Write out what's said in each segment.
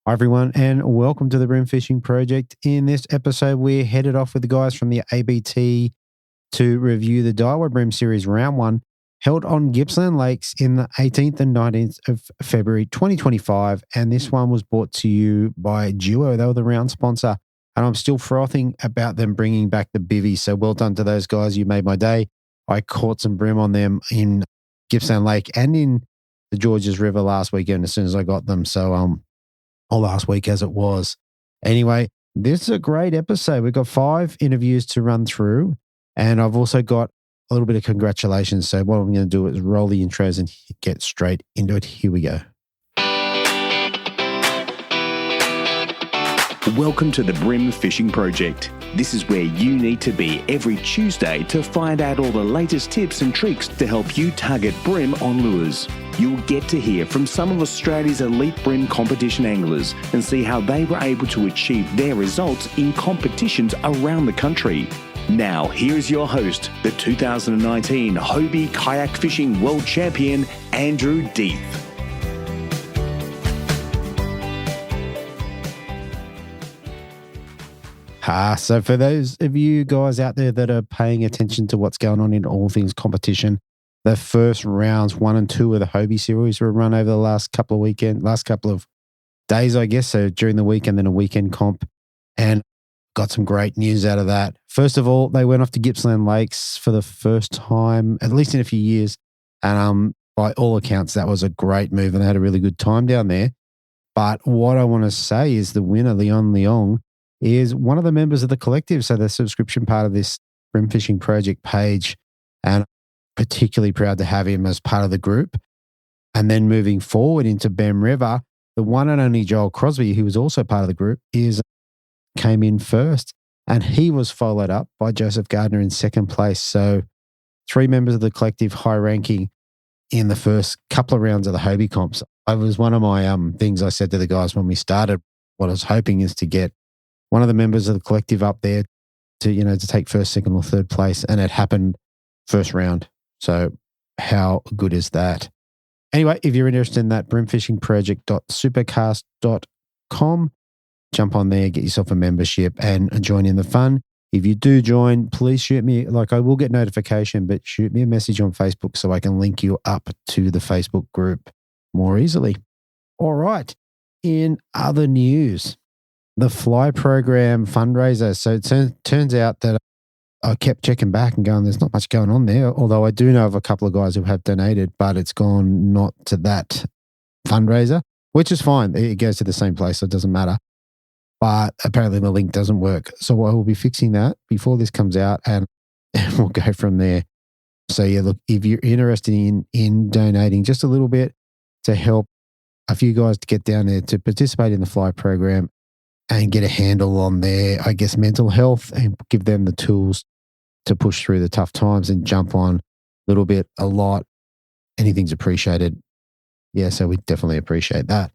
Hi, everyone, and welcome to the Bream Fishing Project. In this episode, we're headed off with the guys from the ABT to review the Daiwa Bream Series Round 1, held on Gippsland Lakes in the 18th and 19th of February 2025. And this one was brought to you by Duo. They were the round sponsor. And I'm still frothing about them bringing back the bivvy. So well done to those guys. You made my day. I caught some bream on them in Gippsland Lake and in the Georges River last weekend as soon as I got them. So, or last week as it was. Anyway, this is a great episode. We've got 5 interviews to run through, and I've also got a little bit of congratulations. So what I'm going to do is roll the intros and get straight into it. Here we go. Welcome to the Bream Fishing Project. This is where you need to be every Tuesday to find out all the latest tips and tricks to help you target bream on lures. You'll get to hear from some of Australia's elite bream competition anglers and see how they were able to achieve their results in competitions around the country. Now, here's your host, the 2019 Hobie Kayak Fishing World Champion, Andrew Deeth. So for those of you guys out there that are paying attention to what's going on in all things competition, the first rounds 1 and 2 of the Hobie series were run over the last couple of days, I guess. So during the weekend, then a weekend comp, and got some great news out of that. First of all, they went off to Gippsland Lakes for the first time, at least in a few years. And by all accounts, that was a great move and they had a really good time down there. But what I want to say is the winner, Leon Leong, is one of the members of the collective. So the subscription part of this Bream Fishing Project page, and particularly proud to have him as part of the group. And then moving forward into Bem River, the one and only Joel Crosby, who was also part of the group, came in first, and he was followed up by Joseph Gardner in second place. So 3 members of the collective high ranking in the first couple of rounds of the Hobie comps. It was one of my things I said to the guys when we started. What I was hoping is to get one of the members of the collective up there to take first, second, or third place, and it happened first round. So how good is that? Anyway, if you're interested in that, breamfishingproject.supercast.com, jump on there, get yourself a membership and join in the fun. If you do join, please shoot me, I will get notification, but shoot me a message on Facebook so I can link you up to the Facebook group more easily. All right. In other news, the Fly Program fundraiser. So it turns out that I kept checking back and going, there's not much going on there. Although I do know of a couple of guys who have donated, but it's gone not to that fundraiser, which is fine. It goes to the same place, so it doesn't matter. But apparently the link doesn't work. So I will be fixing that before this comes out and we'll go from there. So yeah, look, if you're interested in donating just a little bit to help a few guys to get down there to participate in the Fly Program and get a handle on their, I guess, mental health and give them the tools to push through the tough times and jump on a little bit, a lot, anything's appreciated. Yeah, so we definitely appreciate that.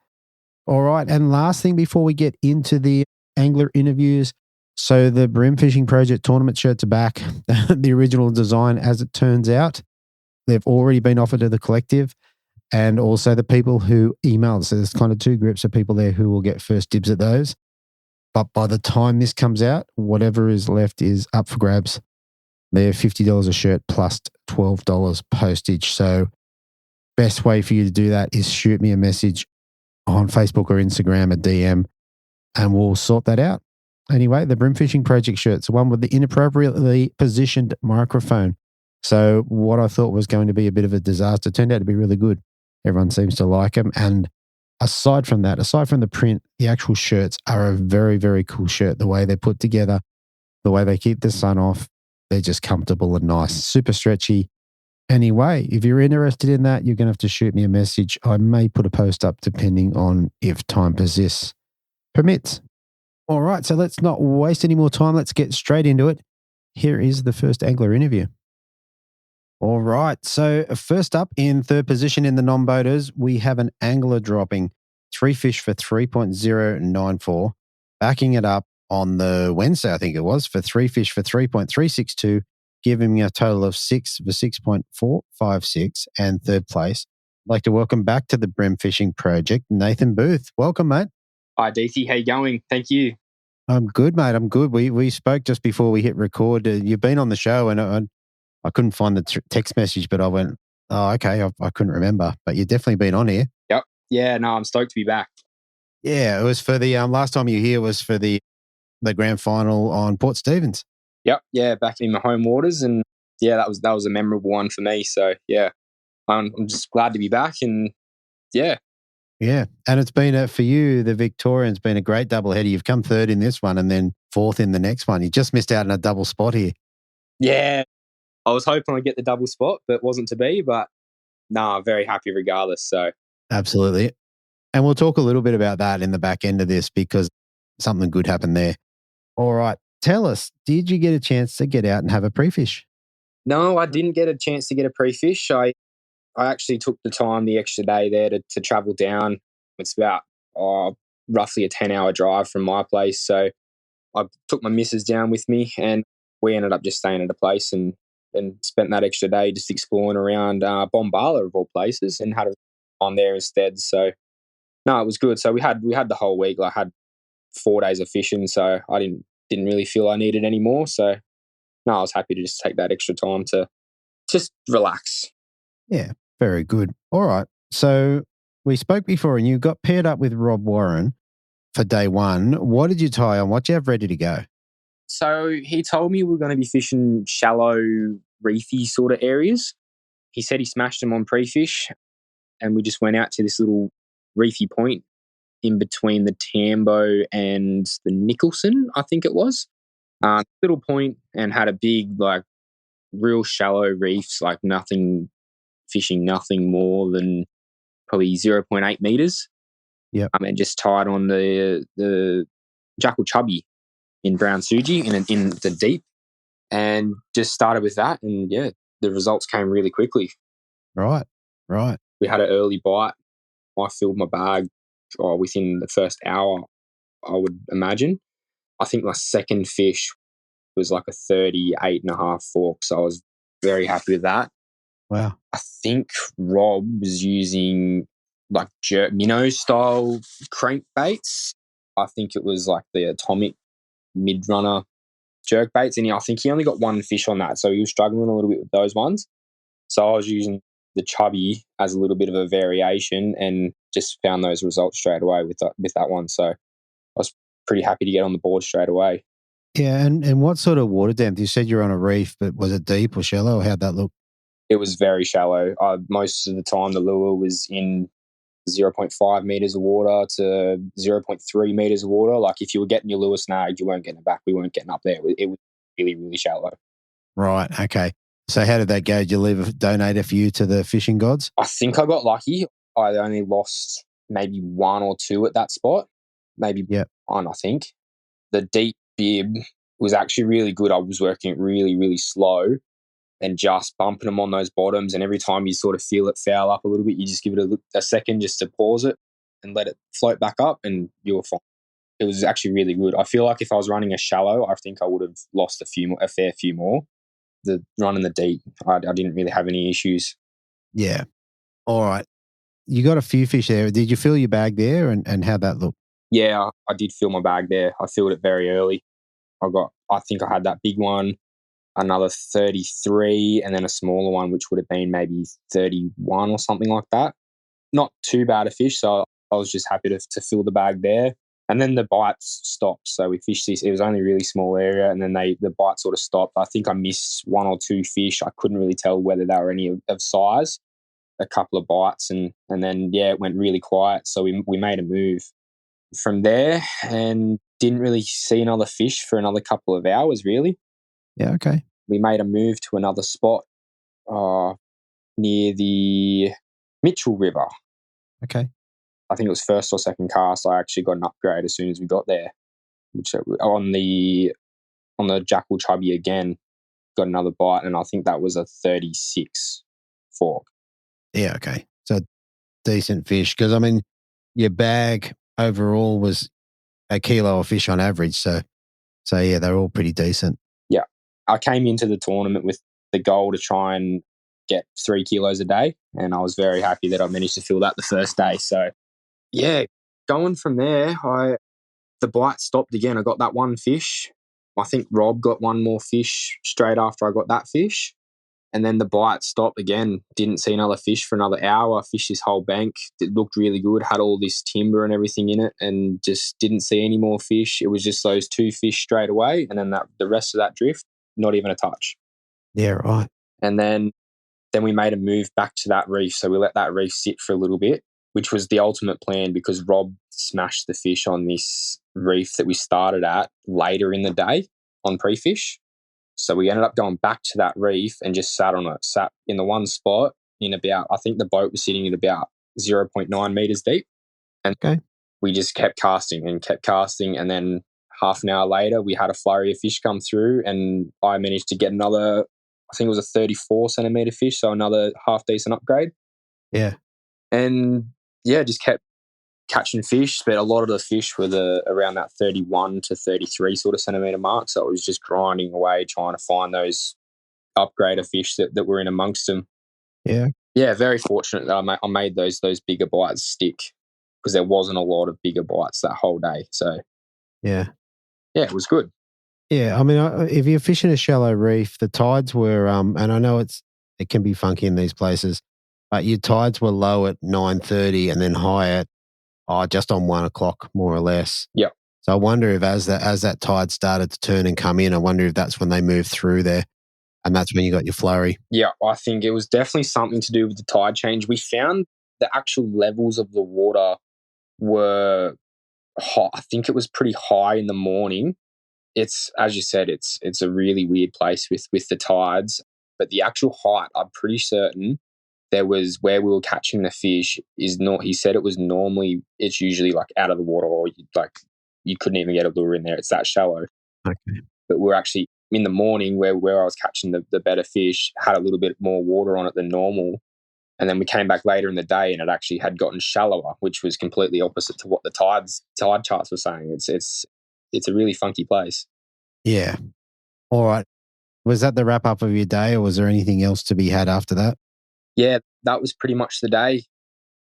All right, and last thing before we get into the angler interviews, so the Bream Fishing Project tournament shirts are back. The original design, as it turns out, they've already been offered to the collective and also the people who emailed. So there's kind of 2 groups of people there who will get first dibs at those. But by the time this comes out, whatever is left is up for grabs. They're $50 a shirt plus $12 postage. So best way for you to do that is shoot me a message on Facebook or Instagram, a DM, and we'll sort that out. Anyway, the Bream Fishing Project shirts, the one with the inappropriately positioned microphone. So what I thought was going to be a bit of a disaster turned out to be really good. Everyone seems to like them. And aside from that, aside from the print, the actual shirts are a very, very cool shirt. The way they're put together, the way they keep the sun off, they're just comfortable and nice, super stretchy. Anyway, if you're interested in that, you're going to have to shoot me a message. I may put a post up depending on if time permits. All right, so let's not waste any more time. Let's get straight into it. Here is the first angler interview. All right, so first up in third position in the non-boaters, we have an angler dropping 3 fish for 3.094, backing it up on the Wednesday, I think it was, for 3 fish for 3.362, giving me a total of 6 for 6.456 and third place. I'd like to welcome back to the Bream Fishing Project, Nathan Booth. Welcome, mate. Hi, DC. How you going? Thank you. I'm good, mate. I'm good. We spoke just before we hit record. You've been on the show, and I couldn't find the text message, but I went, oh, okay. I couldn't remember, but you've definitely been on here. Yep. Yeah, no, I'm stoked to be back. Yeah, it was for the last time you were here was for the grand final on Port Stephens. Yep. Yeah, back in my home waters, and yeah, that was a memorable one for me. So yeah, I'm just glad to be back, and yeah. Yeah, and it's been for you, the Victorian's been a great doubleheader. You've come third in this one and then fourth in the next one. You just missed out on a double spot here. Yeah, I was hoping I'd get the double spot, but it wasn't to be. But nah, very happy regardless. So absolutely. And we'll talk a little bit about that in the back end of this because something good happened there. All right. Tell us, did you get a chance to get out and have a pre-fish? No, I didn't get a chance to get a pre-fish. I actually took the time, the extra day there to travel down. It's about roughly a 10-hour drive from my place. So I took my missus down with me and we ended up just staying at a place and spent that extra day just exploring around Bombala of all places and had a on there instead. So no, it was good. So we had the whole week. I had 4 days of fishing, so I didn't really feel I needed any more. So no, I was happy to just take that extra time to just relax. Yeah, very good. All right. So we spoke before and you got paired up with Rob Warren for day one. What did you tie on? What do you have ready to go? So he told me we were going to be fishing shallow, reefy sort of areas. He said he smashed them on pre-fish and we just went out to this little reefy point in between the Tambo and the Nicholson, I think it was. Little point and had a big, like, real shallow reefs, like fishing nothing more than probably 0.8 meters. Yeah. And just tied on the Jackal Chubby in brown suji in the deep and just started with that. And yeah, the results came really quickly. Right. We had an early bite. I filled my bag within the first hour, I would imagine. I think my second fish was like a 38.5 fork. So I was very happy with that. Wow. I think Rob was using like jerk minnow style crankbaits. I think it was like the Atomic mid runner jerk baits. And I think he only got one fish on that. So he was struggling a little bit with those ones. So I was using the chubby as a little bit of a variation and just found those results straight away with that one. So I was pretty happy to get on the board straight away. Yeah, and what sort of water depth? You said you're on a reef, but was it deep or shallow? Or how'd that look? It was very shallow. Most of the time, the lure was in 0.5 meters of water to 0.3 meters of water. Like if you were getting your lure snagged, you weren't getting it back. We weren't getting up there. It was really, really shallow. Right. Okay. So how did that go? Did you leave a donate for you to the fishing gods? I think I got lucky. I only lost maybe one or two at that spot. Maybe one, I think. The deep bib was actually really good. I was working it really, really slow and just bumping them on those bottoms. And every time you sort of feel it foul up a little bit, you just give it a second just to pause it and let it float back up and you're fine. It was actually really good. I feel like if I was running a shallow, I think I would have lost a fair few more. The run in the deep, I didn't really have any issues. Yeah. All right. You got a few fish there. Did you fill your bag there and how'd that look? Yeah, I did fill my bag there. I filled it very early. I think I had that big one, another 33, and then a smaller one, which would have been maybe 31 or something like that. Not too bad a fish, so I was just happy to fill the bag there. And then the bites stopped. So we fished this. It was only a really small area, and then the bite sort of stopped. I think I missed one or two fish. I couldn't really tell whether they were any of size. A couple of bites, and then it went really quiet. So we made a move from there, and didn't really see another fish for another couple of hours. Really. Yeah. Okay. We made a move to another spot near the Mitchell River. Okay. I think it was first or second cast. I actually got an upgrade as soon as we got there, which on the Jackal Chubby again, got another bite, and I think that was a 36 fork. Yeah. Okay. So decent fish because I mean your bag overall was a kilo of fish on average. So yeah, they're all pretty decent. Yeah, I came into the tournament with the goal to try and get 3 kilos a day, and I was very happy that I managed to fill that the first day. So yeah, going from there, the bite stopped again. I got that one fish. I think Rob got one more fish straight after I got that fish. And then the bite stopped again. Didn't see another fish for another hour. I fished this whole bank. It looked really good, had all this timber and everything in it, and just didn't see any more fish. It was just those two fish straight away. And then the rest of that drift, not even a touch. Yeah, right. And then we made a move back to that reef. So we let that reef sit for a little bit, which was the ultimate plan because Rob smashed the fish on this reef that we started at later in the day on pre-fish. So we ended up going back to that reef and just sat on it, sat in the one spot in about, I think the boat was sitting at about 0.9 meters deep. And we just kept casting. And then half an hour later, we had a flurry of fish come through and I managed to get another, I think it was a 34 centimeter fish, so another half decent upgrade. Yeah. And yeah, just kept catching fish, but a lot of the fish were around that 31 to 33 sort of centimetre mark. So it was just grinding away trying to find those upgrader fish that were in amongst them. Yeah. Yeah, very fortunate that I made those bigger bites stick because there wasn't a lot of bigger bites that whole day. So yeah, it was good. Yeah, I mean, if you're fishing a shallow reef, the tides were, and I know it can be funky in these places, but your tides were low at 9:30 and then high at just on 1 o'clock, more or less. Yeah. So I wonder if as that tide started to turn and come in, I wonder if that's when they moved through there, and that's when you got your flurry. Yeah, I think it was definitely something to do with the tide change. We found the actual levels of the water were hot. I think it was pretty high in the morning. It's, as you said, it's a really weird place with the tides, but the actual height, I'm pretty certain there was where we were catching the fish is not, he said it was normally, it's usually like out of the water or you couldn't even get a lure in there. It's that shallow. Okay. But we're actually in the morning where I was catching the better fish had a little bit more water on it than normal. And then we came back later in the day and it actually had gotten shallower, which was completely opposite to what the tide charts were saying. It's a really funky place. Yeah. All right. Was that the wrap up of your day or was there anything else to be had after that? Yeah, that was pretty much the day.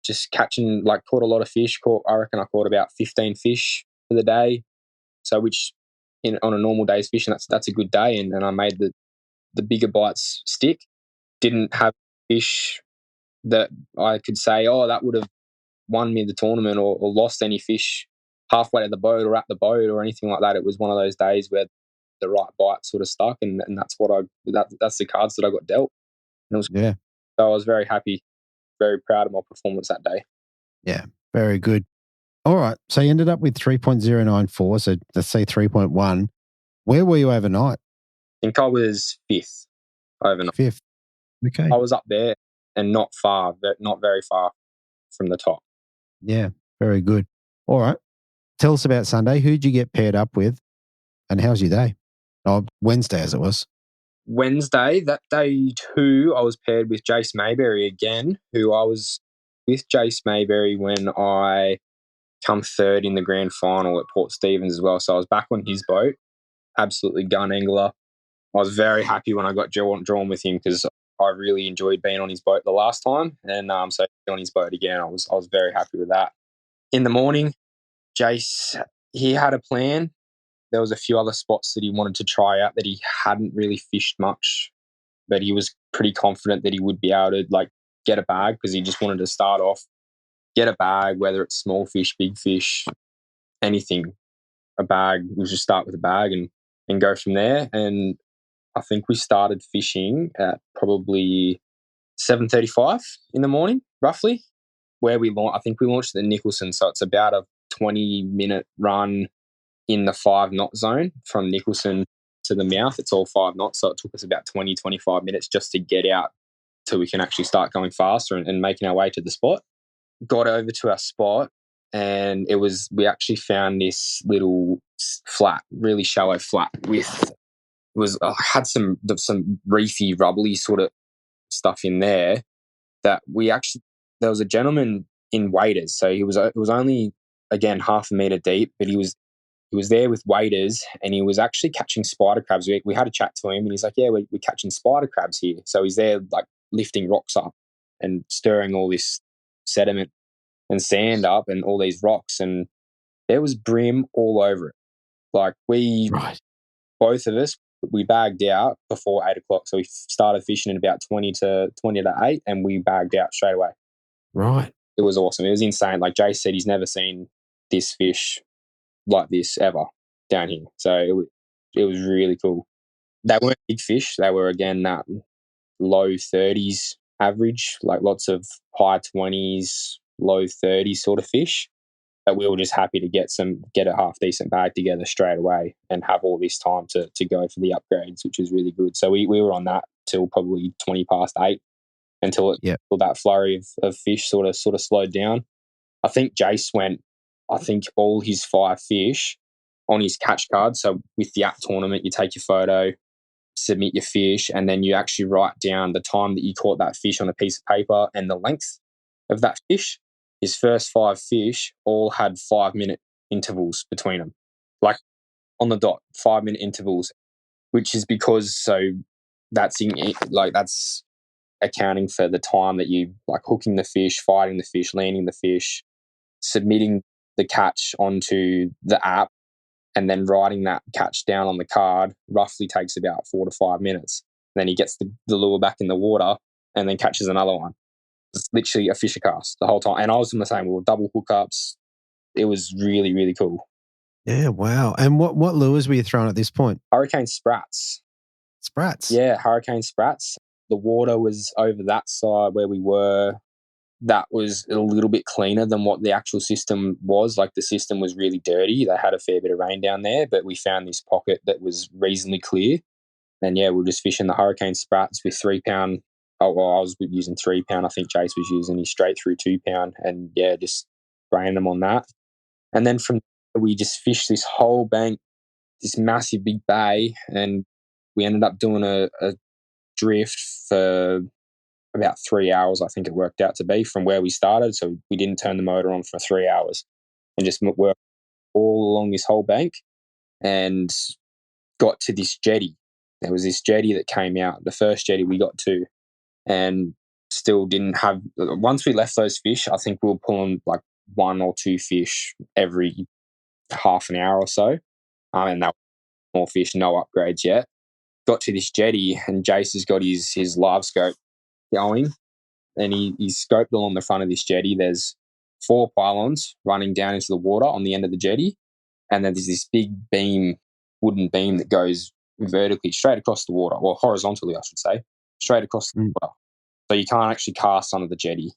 Just catching, caught a lot of fish. I reckon I caught about 15 fish for the day. So which on a normal day's fishing, that's a good day. And I made the bigger bites stick. Didn't have fish that I could say, that would have won me the tournament or lost any fish halfway to the boat or at the boat or anything like that. It was one of those days where the right bite sort of stuck, and that's that's the cards that I got dealt. And it was, yeah. So I was very happy, very proud of my performance that day. Yeah, very good. All right, so you ended up with 3.094, so let's say 3.1. Where were you overnight? I think I was fifth overnight. Fifth. Okay. I was up there and not very far from the top. Yeah, very good. All right. Tell us about Sunday. Who'd you get paired up with and how's your day? Oh, Wednesday as it was. Wednesday, that day too, I was paired with Jace Mayberry again, who I was with Jace Mayberry when I come third in the grand final at Port Stephens as well. So I was back on his boat, absolutely gun angler. I was very happy when I got drawn with him because I really enjoyed being on his boat the last time. And so on his boat again, I was very happy with that. In the morning, Jace, he had a plan. There was a few other spots that he wanted to try out that he hadn't really fished much, but he was pretty confident that he would be able to get a bag because he just wanted to start off, get a bag, whether it's small fish, big fish, anything, a bag. We'll just start with a bag and go from there. And I think we started fishing at probably 7:35 in the morning, roughly, where I think we launched at the Nicholson. So it's about a 20-minute run in the 5 knot zone from Nicholson to the mouth. It's all 5 knots. So it took us about 20, 25 minutes just to get out till we can actually start going faster and making our way to the spot. Got over to our spot and we actually found this little flat, really shallow flat had some reefy, rubbly sort of stuff in there that there was a gentleman in waders. So it was only, again, half a meter deep, but he was there with waders and he was actually catching spider crabs. We had a chat to him and he's like, yeah, we're catching spider crabs here. So he's there lifting rocks up and stirring all this sediment and sand up and all these rocks, and there was bream all over it. Like Right. both of us, we bagged out before 8 o'clock. So we started fishing at about 20 to 8, and we bagged out straight away. Right. It was awesome. It was insane. Like Jay said, he's never seen this fish like this ever down here. So it was really cool. They weren't big fish. They were, again, that low 30s average, like lots of high 20s, low 30s sort of fish. But we were just happy to get a half decent bag together straight away and have all this time to go for the upgrades, which was really good. So we were on that till probably 20 past 8 until that flurry of fish sort of slowed down. I think Jace went, all his 5 fish on his catch card. So with the app tournament, you take your photo, submit your fish, and then you actually write down the time that you caught that fish on a piece of paper and the length of that fish. His first 5 fish all had 5-minute intervals between them, like on the dot, 5-minute intervals, which is because that's accounting for the time that you like hooking the fish, fighting the fish, landing the fish, submitting the catch onto the app, and then writing that catch down on the card roughly takes about 4 to 5 minutes. Then he gets the lure back in the water and then catches another one. It's literally a fisher cast the whole time. And I was in the same. We were double hookups. It was really, really cool. Yeah, wow. And what lures were you throwing at this point? Hurricane sprats. Sprats? Yeah, hurricane sprats. The water was over that side where we were. That was a little bit cleaner than what the actual system was. Like the system was really dirty. They had a fair bit of rain down there, but we found this pocket that was reasonably clear. And yeah, we were just fishing the hurricane sprats with 3-pound. I was using 3-pound. I think Jace was using his straight through 2-pound, and yeah, just spraying them on that. And then from there, we just fished this whole bank, this massive big bay, and we ended up doing a drift for about 3 hours, I think it worked out to be, from where we started. So we didn't turn the motor on for 3 hours and just worked all along this whole bank and got to this jetty. There was this jetty that came out, the first jetty we got to, and still didn't have. Once we left those fish, I think we were pulling like 1 or 2 fish every half an hour or so. And that was more fish, no upgrades yet. Got to this jetty, and Jace has got his live scope going, and he scoped along the front of this jetty. There's 4 pylons running down into the water on the end of the jetty, and then there's this big wooden beam that goes vertically straight across the water, or horizontally, I should say, straight across the water. So you can't actually cast under the jetty.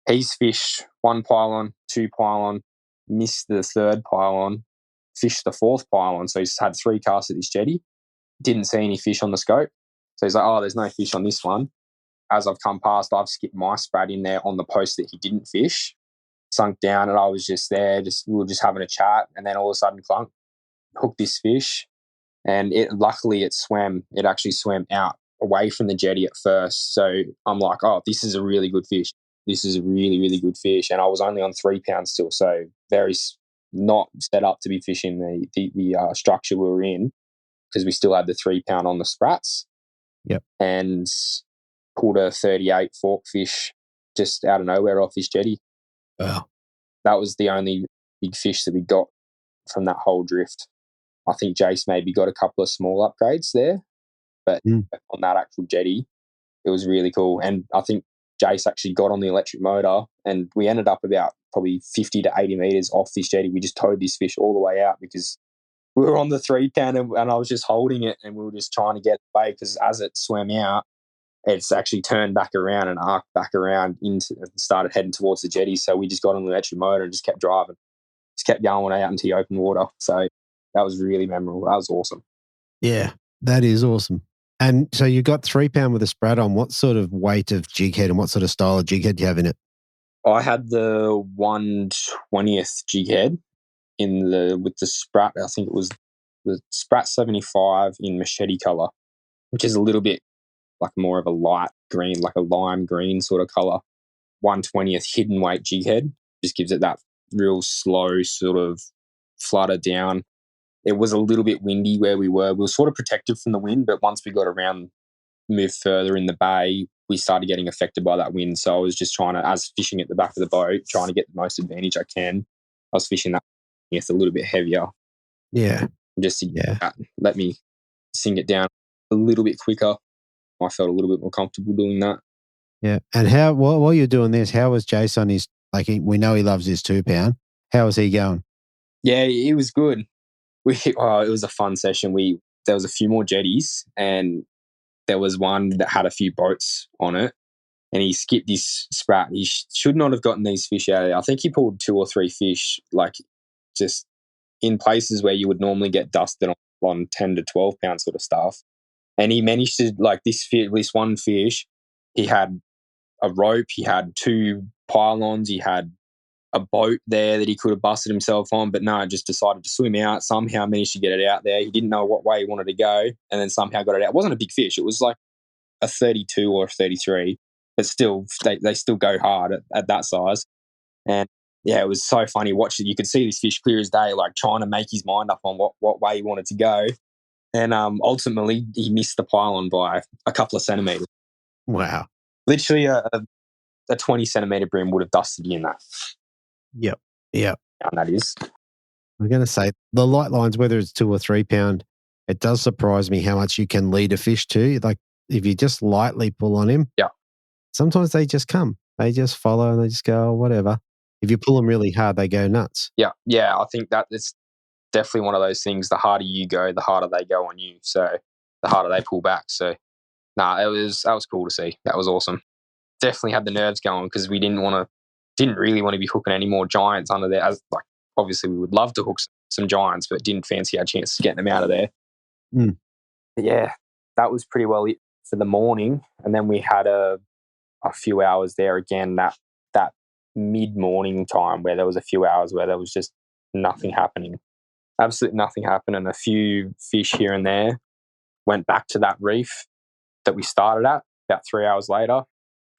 He's fished 1 pylon, 2 pylon, missed the 3rd pylon, fished the 4th pylon. So he's had 3 casts at this jetty. Didn't see any fish on the scope. So he's like, oh, there's no fish on this one. As I've come past, I've skipped my sprat in there on the post that he didn't fish, sunk down, and I was just there. We were just having a chat, and then all of a sudden, clunk, hooked this fish, and luckily it actually swam out away from the jetty at first. So I'm like, oh, this is a really good fish. This is a really, really good fish. And I was only on 3 pounds still, so very not set up to be fishing the structure we were in, because we still had the 3 pound on the sprats. Yep. And pulled a 38 fork fish just out of nowhere off this jetty. Wow. That was the only big fish that we got from that whole drift. I think Jace maybe got a couple of small upgrades there, but on that actual jetty, it was really cool. And I think Jace actually got on the electric motor, and we ended up about probably 50 to 80 metres off this jetty. We just towed this fish all the way out because we were on the 3 pound and I was just holding it, and we were just trying to get away, because as it swam out, it's actually turned back around and arced back around and started heading towards the jetty. So we just got on the electric motor and just kept driving. Just kept going out into the open water. So that was really memorable. That was awesome. Yeah, that is awesome. And so you got 3 pound with a sprat on. What sort of weight of jig head and what sort of style of jig head do you have in it? I had the 1/20th jig head with the sprat. I think it was the sprat 75 in machete colour, which is a little bit like more of a light green, like a lime green sort of colour. 1/20th hidden weight jig head just gives it that real slow sort of flutter down. It was a little bit windy where we were. We were sort of protected from the wind, but once we got around, moved further in the bay, we started getting affected by that wind. So I was just trying to, as fishing at the back of the boat, trying to get the most advantage I can. I was fishing that it's a little bit heavier. Yeah. Just to Yeah. let me sink it down a little bit quicker. I felt a little bit more comfortable doing that. Yeah. And while you're doing this, how was Jace on his, we know he loves his 2 pound. How was he going? Yeah, it was good. It was a fun session. There was a few more jetties, and there was one that had a few boats on it, and he skipped this sprat. He should not have gotten these fish out of there. I think he pulled 2 or 3 fish, just in places where you would normally get dusted on 10 to 12 pound sort of stuff. And he managed to, this one fish, he had a rope, he had 2 pylons, he had a boat there that he could have busted himself on, but no, just decided to swim out, somehow managed to get it out there. He didn't know what way he wanted to go, and then somehow got it out. It wasn't a big fish. It was like a 32 or a 33, but still, they still go hard at that size. And yeah, it was so funny watching. You could see this fish clear as day, trying to make his mind up on what way he wanted to go. And ultimately, he missed the pylon by a couple of centimetres. Wow. Literally a 20 centimetre bream would have dusted you in that. Yep. And that is. I'm going to say the light lines, whether it's 2 or 3 pound, it does surprise me how much you can lead a fish to. Like if you just lightly pull on him, sometimes they just come. They just follow and they just go, oh, whatever. If you pull them really hard, they go nuts. Yeah. I think that it's definitely one of those things. The harder you go, the harder they go on you. So the harder they pull back. So that was cool to see. That was awesome. Definitely had the nerves going because we didn't really want to be hooking any more giants under there. Obviously we would love to hook some giants, but didn't fancy our chances getting them out of there. Yeah, that was pretty well it for the morning. And then we had a few hours there again, that mid-morning time where there was a few hours where there was just nothing happening. Absolutely nothing happened, and a few fish here and there. Went back to that reef that we started at about 3 hours later.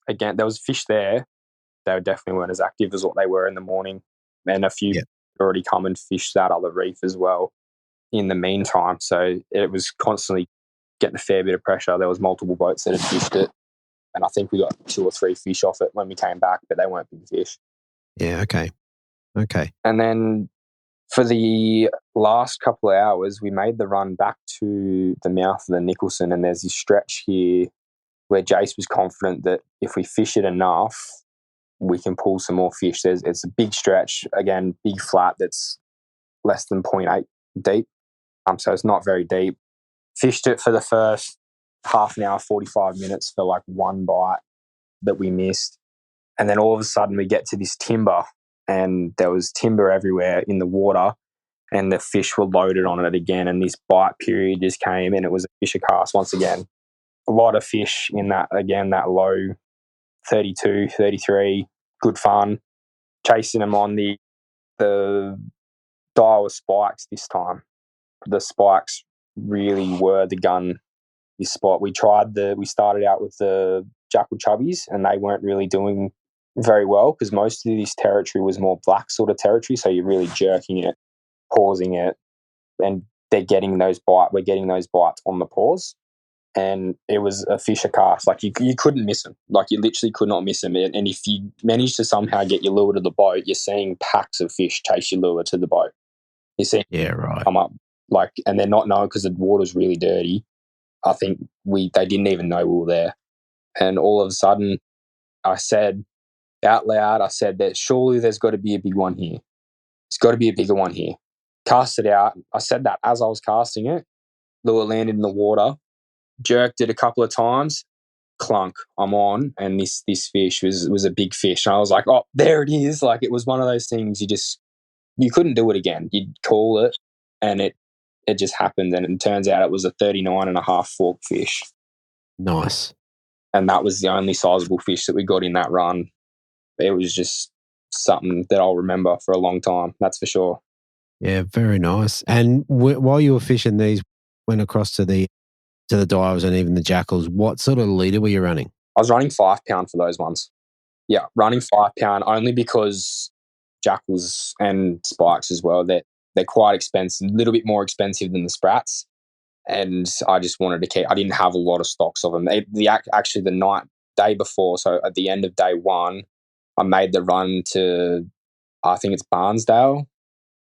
Again, there was fish there. They definitely weren't as active as what they were in the morning. And a few already come and fish that other reef as well in the meantime. So it was constantly getting a fair bit of pressure. There was multiple boats that had fished it. And I think we got 2 or 3 fish off it when we came back, but they weren't big fish. Yeah, okay. And then for the last couple of hours, we made the run back to the mouth of the Nicholson, and there's this stretch here where Jace was confident that if we fish it enough, we can pull some more fish. It's a big stretch, again, big flat that's less than 0.8 deep, so it's not very deep. Fished it for the first half an hour, 45 minutes for one bite that we missed. And then all of a sudden we get to this timber, and there was timber everywhere in the water, and the fish were loaded on it again, and this bite period just came, and it was a fisher cast once again. A lot of fish in that, again, that low 32, 33, good fun. Chasing them on the Daiwa spikes this time. The spikes really were the gun this spot. We started out with the jackal chubbies, and they weren't really doing very well because most of this territory was more black sort of territory, so you're really jerking it, pausing it, and we're getting those bites on the pause. And it was a fisher cast. You couldn't miss them. You literally could not miss them. And if you manage to somehow get your lure to the boat, you're seeing packs of fish chase your lure to the boat. You see, come up and they're not knowing because the water's really dirty. I think they didn't even know we were there. And all of a sudden, I said out loud, that surely there's got to be a big one here. There's got to be a bigger one here. Cast it out. I said that as I was casting it. Lure landed in the water. Jerked it a couple of times, clunk, I'm on, and this fish was a big fish. And I was like, oh, there it is. It was one of those things you couldn't do it again. You'd call it, and it just happened. And it turns out it was a 39.5 fork fish. Nice. And that was the only sizable fish that we got in that run. It was just something that I'll remember for a long time, that's for sure. Yeah, very nice. And while you were fishing these, went across to the divers and even the jackals, what sort of leader were you running? I was running 5 pound for those ones. Yeah, running 5 pound only because jackals and spikes as well, they're quite expensive, a little bit more expensive than the sprats. And I just wanted to I didn't have a lot of stocks of them. Actually, the night day before, so at the end of day one, I made the run to, I think it's Barnsdale,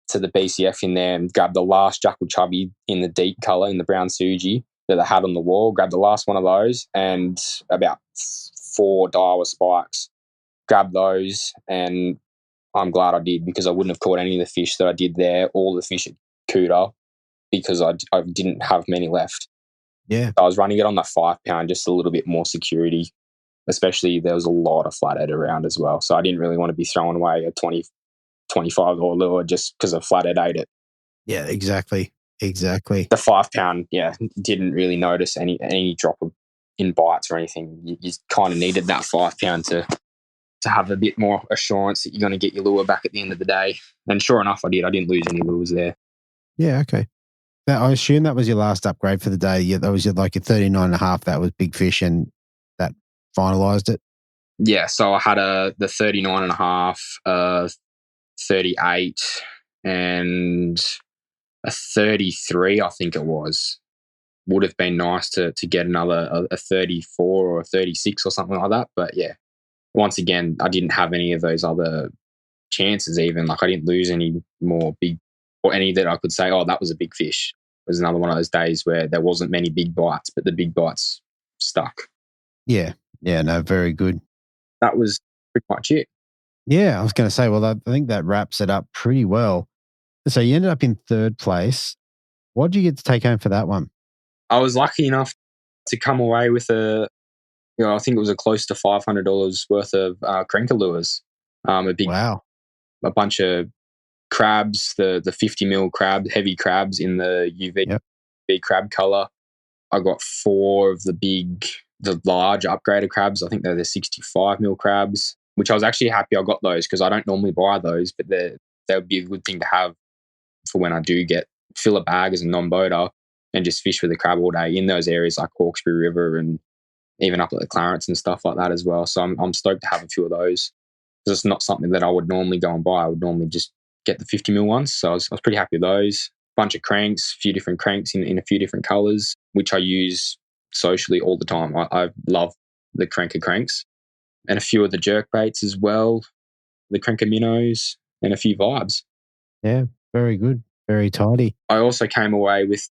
to the BCF in there and grabbed the last Jackal Chubby in the deep colour, in the brown Suji that they had on the wall, grabbed the last one of those and about 4 Daiwa spikes. Grabbed those, and I'm glad I did, because I wouldn't have caught any of the fish that I did there, all the fish at Cooter, because I didn't have many left. Yeah. So I was running it on that 5 pound, just a little bit more security, especially there was a lot of flathead around as well. So I didn't really want to be throwing away a 20, $25 lure just because a flathead ate it. Yeah, exactly. The 5 pound, didn't really notice any drop in bites or anything. You kind of needed that 5 pound to have a bit more assurance that you're going to get your lure back at the end of the day. And sure enough, I did. I didn't lose any lures there. Yeah, okay. Now, I assume that was your last upgrade for the day. Yeah, that was like your 39.5. That was big fish, and that finalised it. Yeah, so I had the 39.5, 38, and a 33, I think it was. Would have been nice to get another a 34 or a 36 or something like that. But yeah, once again, I didn't have any of those other chances even. Like I didn't lose any more big, or any that I could say, oh, that was a big fish. It was another one of those days where there wasn't many big bites, but the big bites stuck. Yeah. Yeah, no, very good. That was pretty much it. Yeah, I was going to say, well, I think that wraps it up pretty well. So you ended up in 3rd place. What did you get to take home for that one? I was lucky enough to come away with I think it was a close to $500 worth of cranker lures. Wow. A bunch of crabs, the 50 mil crab, heavy crabs in the UV crab color. I got 4 of the large upgraded crabs. I think they're the 65 mil crabs, which I was actually happy I got those because I don't normally buy those, but they would be a good thing to have for when I do fill a bag as a non-boater and just fish with a crab all day in those areas like Hawkesbury River and even up at the Clarence and stuff like that as well. So I'm stoked to have a few of those, because it's not something that I would normally go and buy. I would normally just get the 50 mil ones. So I was pretty happy with those. Bunch of cranks, a few different cranks in a few different colours, which I use socially all the time. I love the cranker cranks, and a few of the jerk baits as well, the cranker minnows, and a few vibes. Yeah, very good. Very tidy. I also came away with,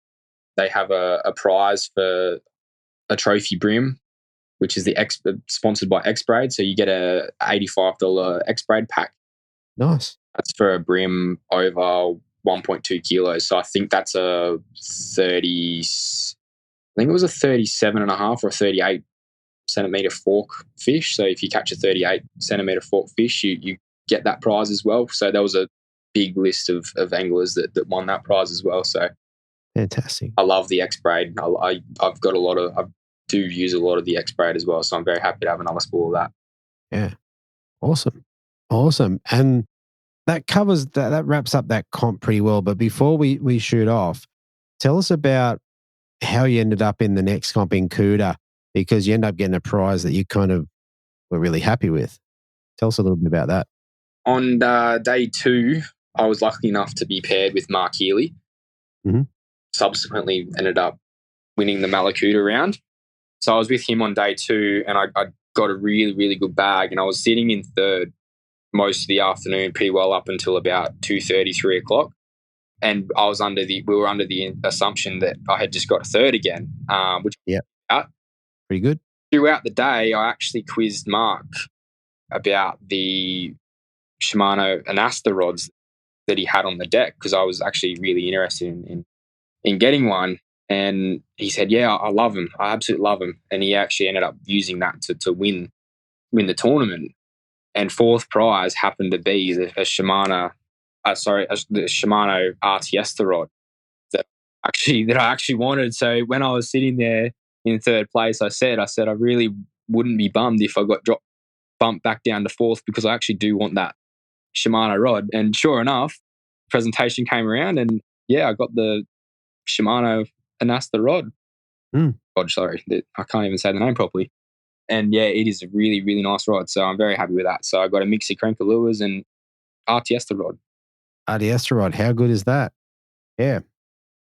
they have a prize for a trophy brim, which is sponsored by X-Braid. So you get a $85 X-Braid pack. Nice. That's for a brim over 1.2 kilos. So I think that's I think it was a 37.5 or 38 centimeter fork fish. So if you catch a 38 centimeter fork fish, you get that prize as well. So there was a big list of anglers that won that prize as well. So fantastic. I love the X-Braid. I've got I do use a lot of the X-Braid as well. So I'm very happy to have another spool of that. Yeah. Awesome. And that covers that wraps up that comp pretty well. But before we shoot off, tell us about how you ended up in the next comp in Cooter, because you end up getting a prize that you kind of were really happy with. Tell us a little bit about that. On day 2, I was lucky enough to be paired with Mark Healy. Mm-hmm. Subsequently ended up winning the Malakuta round. So I was with him on day 2, and I got a really, really good bag, and I was sitting in 3rd most of the afternoon, pretty well up until about 2:30, 3 o'clock. And we were under the assumption that I had just got a 3rd again, which pretty good. Throughout the day, I actually quizzed Mark about the Shimano Anasta rods that he had on the deck, because I was actually really interested in getting one. And he said, yeah, I love them. I absolutely love them. And he actually ended up using that to win the tournament. And 4th prize happened to be the Shimano RTS rod that I actually wanted. So when I was sitting there in 3rd place, I said I really wouldn't be bummed if I got bumped back down to 4th, because I actually do want that Shimano rod. And sure enough, presentation came around, and I got the Shimano Anasta rod. God, sorry, I can't even say the name properly. And it is a really, really nice rod. So I'm very happy with that. So I got a mix of cranker lures and RTS rod. RTS rod, how good is that? Yeah,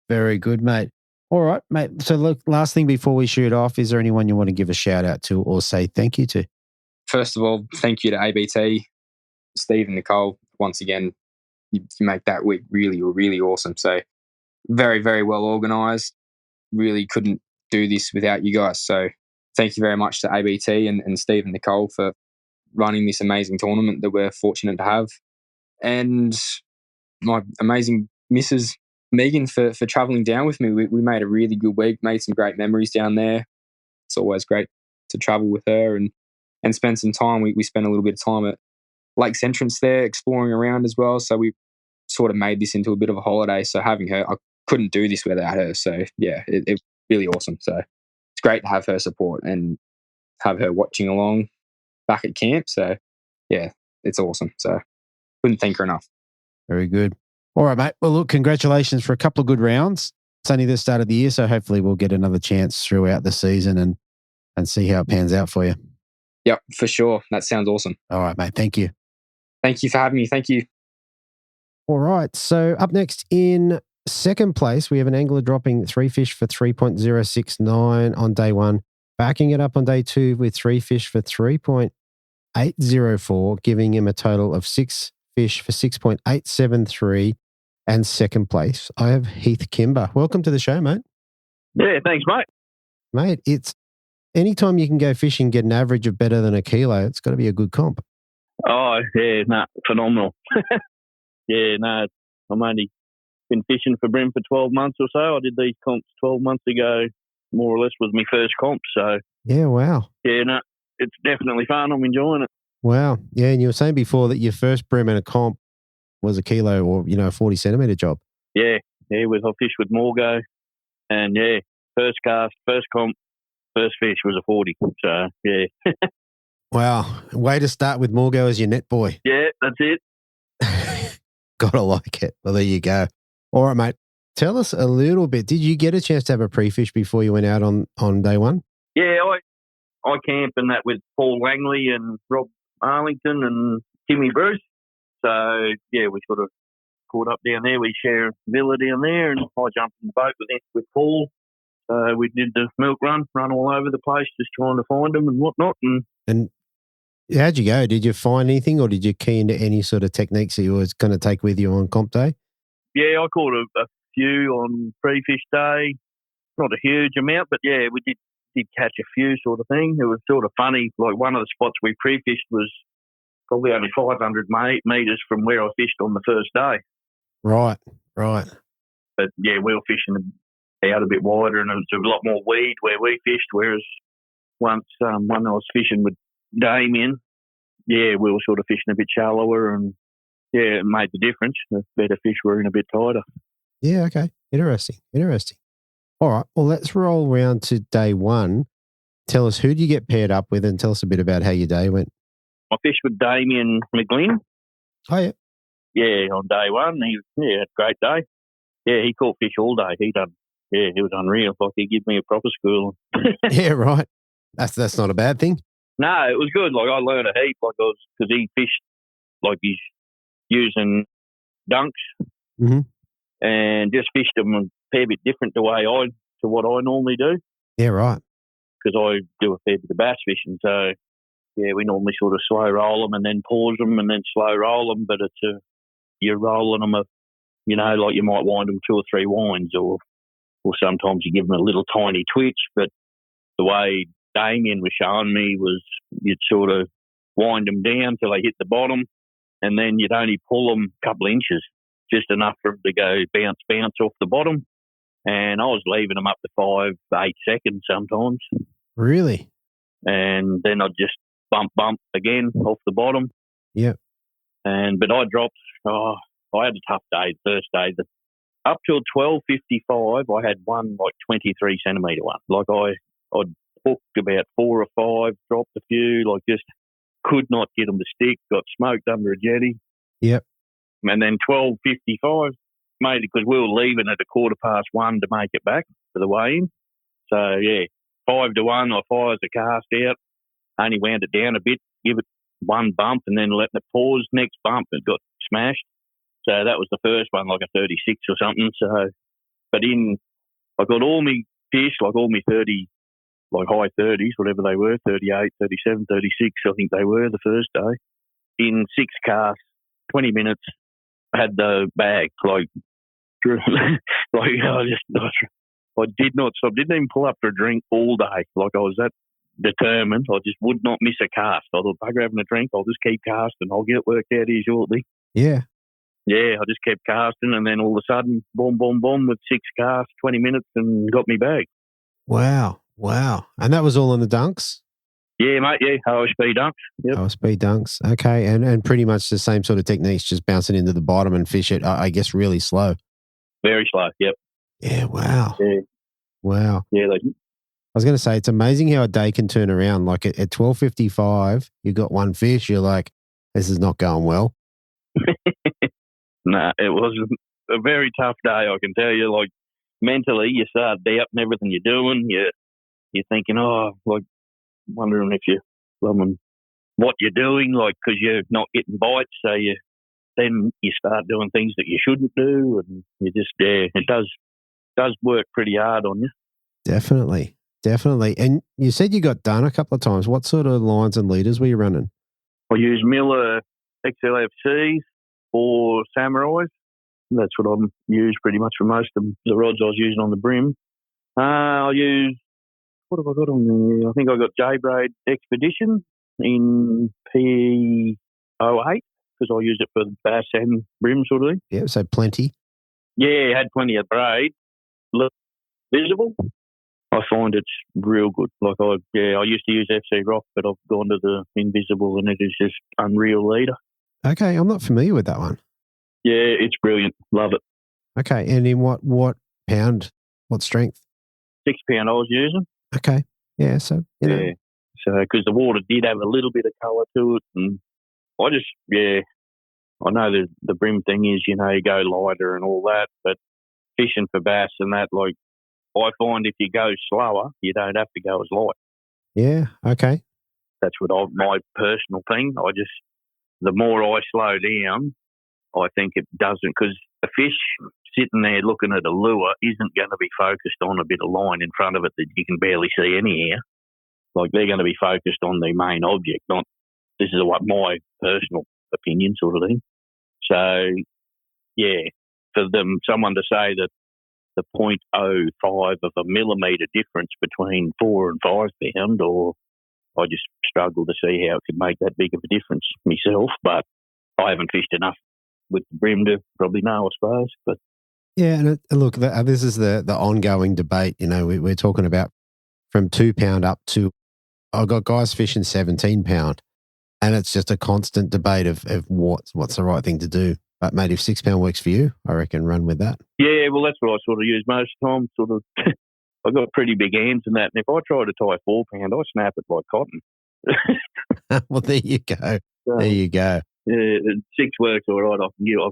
very good, mate. All right, mate. So look, last thing before we shoot off, is there anyone you want to give a shout out to or say thank you to? First of all, thank you to ABT, Steve and Nicole. Once again, you make that week really, really awesome. So very, very well organised. Really couldn't do this without you guys. So thank you very much to ABT and Steve and Nicole for running this amazing tournament that we're fortunate to have. And my amazing Mrs. Megan for travelling down with me. We made a really good week, made some great memories down there. It's always great to travel with her and spend some time. We spent a little bit of time at Lakes Entrance there, exploring around as well. So we sort of made this into a bit of a holiday. So having her, I couldn't do this without her. So yeah, it was really awesome. So it's great to have her support and have her watching along back at camp. So yeah, it's awesome. So couldn't thank her enough. Very good. All right, mate. Well, look, congratulations for a couple of good rounds. It's only the start of the year, so hopefully we'll get another chance throughout the season and see how it pans out for you. Yep, for sure. That sounds awesome. All right, mate. Thank you. Thank you for having me. Thank you. All right. So up next in second place, we have an angler dropping 3 fish for 3.069 on day one, backing it up on day two with 3 fish for 3.804, giving him a total of 6 fish for 6.873. And second place, I have Heath Kimber. Welcome to the show, mate. Yeah, thanks, mate. Mate, it's anytime you can go fishing, get an average of better than a kilo, it's got to be a good comp. Oh, yeah, phenomenal. Yeah, no, I'm only been fishing for Bream for 12 months or so. I did these comps 12 months ago, more or less was my first comp. So, yeah, wow. Yeah, no, it's definitely fun. I'm enjoying it. Wow. Yeah, and you were saying before that your first Bream in a comp was a kilo or, a 40 centimetre job. Yeah, I fished with Morgo, and yeah, first cast, first comp, first fish was a 40. So, yeah. Wow. Way to start with Morgo as your net boy. Yeah, that's it. Gotta like it. Well, there you go. All right, mate. Tell us a little bit. Did you get a chance to have a pre-fish before you went out on day one? Yeah, I camp and that with Paul Langley and Rob Arlington and Timmy Bruce. So, yeah, we sort of caught up down there. We share a villa down there, and I jumped in the boat with Paul. So we did the milk run all over the place, just trying to find them and whatnot. And how'd you go? Did you find anything, or did you key into any sort of techniques that you were going to take with you on comp day? Yeah, I caught a few on pre-fish day. Not a huge amount, but yeah, we did catch a few sort of thing. It was sort of funny. Like one of the spots we pre-fished was probably only 500 metres from where I fished on the first day. Right. But yeah, we were fishing out a bit wider, and it was a lot more weed where we fished, whereas once when I was fishing with Damien, yeah, we were sort of fishing a bit shallower, and yeah, it made the difference. The better fish were in a bit tighter. Yeah, okay. Interesting. All right, well, let's roll around to day one. Tell us, who did you get paired up with, and tell us a bit about how your day went. I fished with Damien McGlynn. Oh, yeah. Yeah, on day one. He had a great day. Yeah, he caught fish all day. It was unreal. Like he gave me a proper school. Yeah, right. That's not a bad thing. No, it was good. Like I learned a heap. Like because he fished like he's using dunks, and just fished them a fair bit different to what I normally do. Yeah, right. Because I do a fair bit of bass fishing, so yeah, we normally sort of slow roll them and then pause them and then slow roll them. But you're rolling them, like you might wind them 2 or 3 winds, or sometimes you give them a little tiny twitch. But the way Damien was showing me was you'd sort of wind them down till they hit the bottom, and then you'd only pull them a couple of inches, just enough for them to go bounce off the bottom. And I was leaving them up to 5 to 8 seconds sometimes. Really? And then I'd just bump again off the bottom. Yep. But I dropped. I had a tough day the first day. Up till 12:55, I had one like 23 centimetre one. Like I'd hooked about 4 or 5, dropped a few, like just could not get them to stick. Got smoked under a jetty. Yep. And then 12:55, made it because we were leaving at 1:15 to make it back for the weigh-in. So yeah, 5 to 1. I fired the cast out, only wound it down a bit, give it one bump, and then letting it pause. Next bump, it got smashed. So that was the first one, like a 36 or something. So, but in I got all my fish, like all my 30, like high 30s, whatever they were, 38, 37, 36, I think they were the first day. In 6 casts, 20 minutes, I had the bag, like I did not stop, didn't even pull up for a drink all day. Like I was that determined. I just would not miss a cast. I thought, bugger having a drink, I'll just keep casting. I'll get it worked out here shortly. Yeah. Yeah, I just kept casting, and then all of a sudden, boom, boom, boom, with 6 casts, 20 minutes, and got me bag. Wow. And that was all in the dunks? Yeah, mate, yeah, OSB dunks. Yep. OSB dunks. Okay, and pretty much the same sort of techniques, just bouncing into the bottom and fish it, I guess, really slow. Very slow, yep. Yeah, wow. Yeah. Wow. Yeah, like, I was going to say, it's amazing how a day can turn around. Like at 12:55, you got one fish, you're like, this is not going well. Nah, it was a very tough day, I can tell you. Like, mentally, you start doubting everything you're doing. You're thinking, like, wondering if you're loving what you're doing, like, because you're not getting bites. So then you start doing things that you shouldn't do, and you just, it does work pretty hard on you. Definitely. And you said you got done a couple of times. What sort of lines and leaders were you running? I use Miller XLFCs or Samurais. That's what I've used pretty much for most of the rods I was using on the Bream. I use, what have I got on there? I think I got J-Braid Expedition in P08 because I use it for the bass and Bream sort of thing. Yeah, so plenty. Yeah, had plenty of braid. Look visible. I find it's real good. Like I used to use FC Rock, but I've gone to the Invisible, and it is just unreal leader. Okay, I'm not familiar with that one. Yeah, it's brilliant. Love it. Okay, and in what pound, what strength? 6 pound I was using. Okay, yeah, so, you know. Yeah, so because the water did have a little bit of colour to it, and I just, I know the Bream thing is, you go lighter and all that, but fishing for bass and that, like, I find if you go slower, you don't have to go as light. Yeah, okay. That's my personal thing. The more I slow down, I think it doesn't, because a fish sitting there looking at a lure isn't going to be focused on a bit of line in front of it that you can barely see any air. Like, they're going to be focused on the main object, not, this is what my personal opinion sort of thing. So, yeah, for someone to say that the 0.05 of a millimetre difference between 4 and 5 pound, or I just struggle to see how it could make that big of a difference myself, but I haven't fished enough with the Bream to probably know, I suppose. But yeah, and look, this is the ongoing debate. We're talking about from 2 pound up to, I've got guys fishing 17 pound, and it's just a constant debate of what's the right thing to do. But mate, if 6 pound works for you, I reckon run with that. Yeah, well, that's what I sort of use most of the time. Sort of, I've got pretty big hands and that, and if I try to tie 4 pound, I snap it like cotton. Well, there you go. There you go. Yeah, 6 works all right. I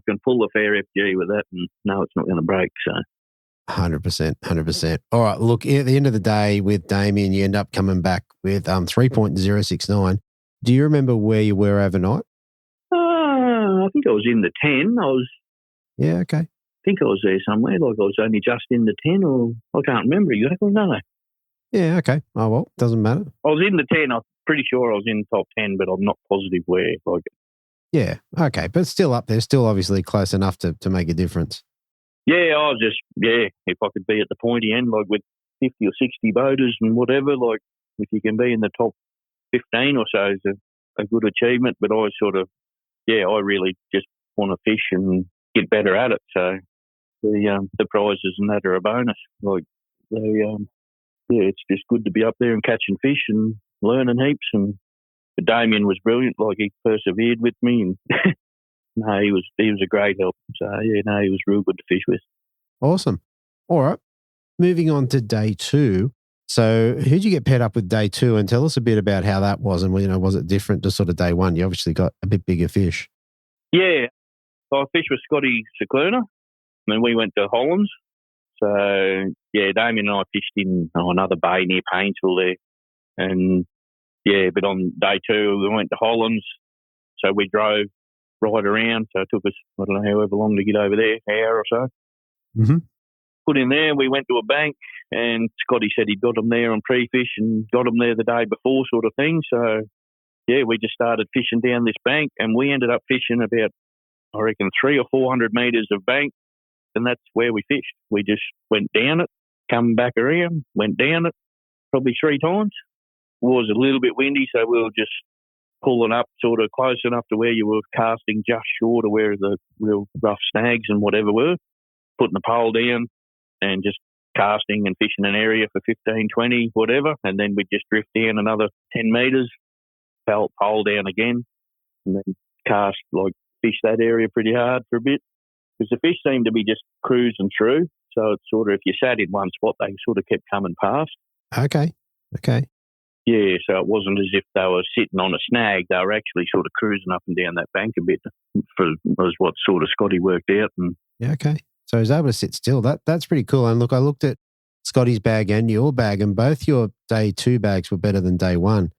can pull a fair FG with that, and no, it's not going to break. So, 100%. All right. Look, at the end of the day, with Damien, you end up coming back with 3.069. Do you remember where you were overnight? I think I was in the 10. Yeah, okay. I think I was there somewhere. Like I was only just in the 10, or I can't remember exactly. No. Yeah, okay. Oh well, doesn't matter. I was in the 10. I'm pretty sure I was in the top 10, but I'm not positive where. Like, yeah, okay, but still up there, still obviously close enough to make a difference. Yeah, I was just, if I could be at the pointy end, like with 50 or 60 boaters and whatever, like if you can be in the top 15 or so is a good achievement. But I sort of, I really just want to fish and get better at it. So the prizes and that are a bonus. Like, it's just good to be up there and catching fish and learning heaps. And Damien was brilliant. Like, he persevered with me, and no, he was a great help. So he was real good to fish with. Awesome. All right, moving on to day 2. So, who'd you get paired up with day 2? And tell us a bit about how that was, and was it different to sort of day 1? You obviously got a bit bigger fish. Yeah, so I fished with Scotty Cicluna, and then we went to Hollands. So Damien and I fished in another bay near Painesville there, and but on day 2 we went to Hollands. So we drove right around. So it took us, I don't know, however long to get over there, an hour or so. Mm-hmm. put in there. We went to a bank, and Scotty said he'd got them there on pre-fish and got them there the day before, sort of thing. So, yeah, we just started fishing down this bank, and we ended up fishing about, I reckon, 300 or 400 metres of bank, and that's where we fished. We just went down it, come back around, went down it, probably 3 times. It was a little bit windy, so we were just pulling up sort of close enough to where you were casting just short of where the real rough snags and whatever were, putting the pole down and just casting and fishing an area for 15, 20, whatever, and then we'd just drift down another 10 metres, pole down again, and then cast, like, fish that area pretty hard for a bit, because the fish seemed to be just cruising through. So it's sort of, if you sat in one spot, they sort of kept coming past. Okay. Yeah, so it wasn't as if they were sitting on a snag. They were actually sort of cruising up and down that bank a bit, was what sort of Scotty worked out. And yeah, okay. So he was able to sit still. That's pretty cool. And look, I looked at Scotty's bag and your bag, and both your day 2 bags were better than day 1.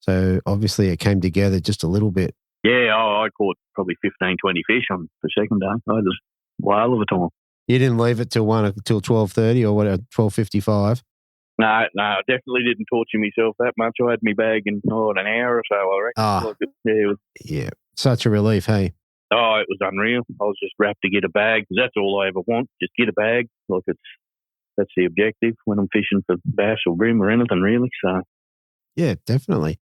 So obviously it came together just a little bit. Yeah, I caught probably 15, 20 fish on the second day. I had a whale of a time. You didn't leave it till 12:30 or whatever, 12:55? No, I definitely didn't torture myself that much. I had my bag in an hour or so, I reckon. Yeah, such a relief, hey? Oh, it was unreal. I was just rapt to get a bag, because that's all I ever want, just get a bag. Like, that's the objective when I'm fishing for bass or bream or anything, really. So, yeah, definitely.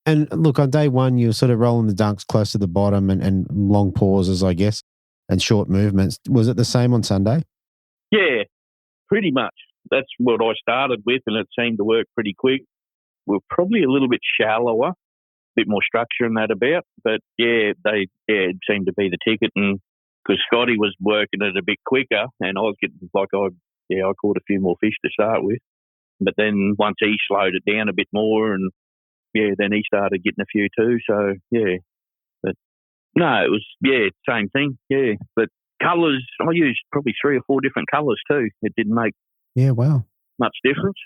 And look, on day 1, you were sort of rolling the dunks close to the bottom and long pauses, I guess, and short movements. Was it the same on Sunday? Yeah, pretty much. That's what I started with, and it seemed to work pretty quick. We're probably a little bit shallower, a bit more structure in that about, but it seemed to be the ticket. And because Scotty was working it a bit quicker, and I was getting I caught a few more fish to start with. But then once he slowed it down a bit more, and then he started getting a few too. So but no, it was same thing. Yeah, but colours, I used probably 3 or 4 different colours too. It didn't make much difference.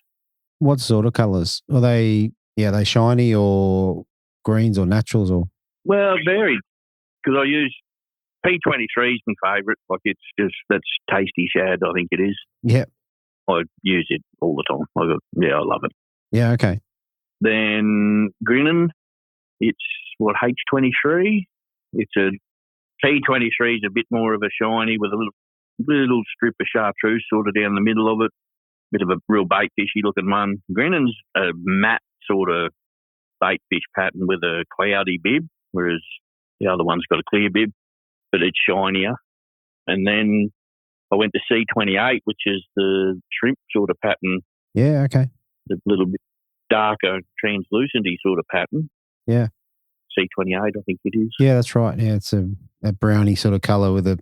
What sort of colours? Are they shiny or greens or naturals or? Well, varied, because I use P23 is my favourite. Like, it's just, that's tasty shad, I think it is. Yeah. I use it all the time. I love it. Yeah, okay. Then Grinning, it's H23. It's a P23 is a bit more of a shiny with a little strip of chartreuse sort of down the middle of it. Bit of a real bait fishy looking one. Grinning's a matte sort of bait fish pattern with a cloudy bib, whereas the other one's got a clear bib, but it's shinier. And then I went to C28, which is the shrimp sort of pattern. Yeah, okay. The little bit darker, translucenty sort of pattern. Yeah. C28, I think it is. Yeah, that's right. Yeah, it's a browny sort of colour with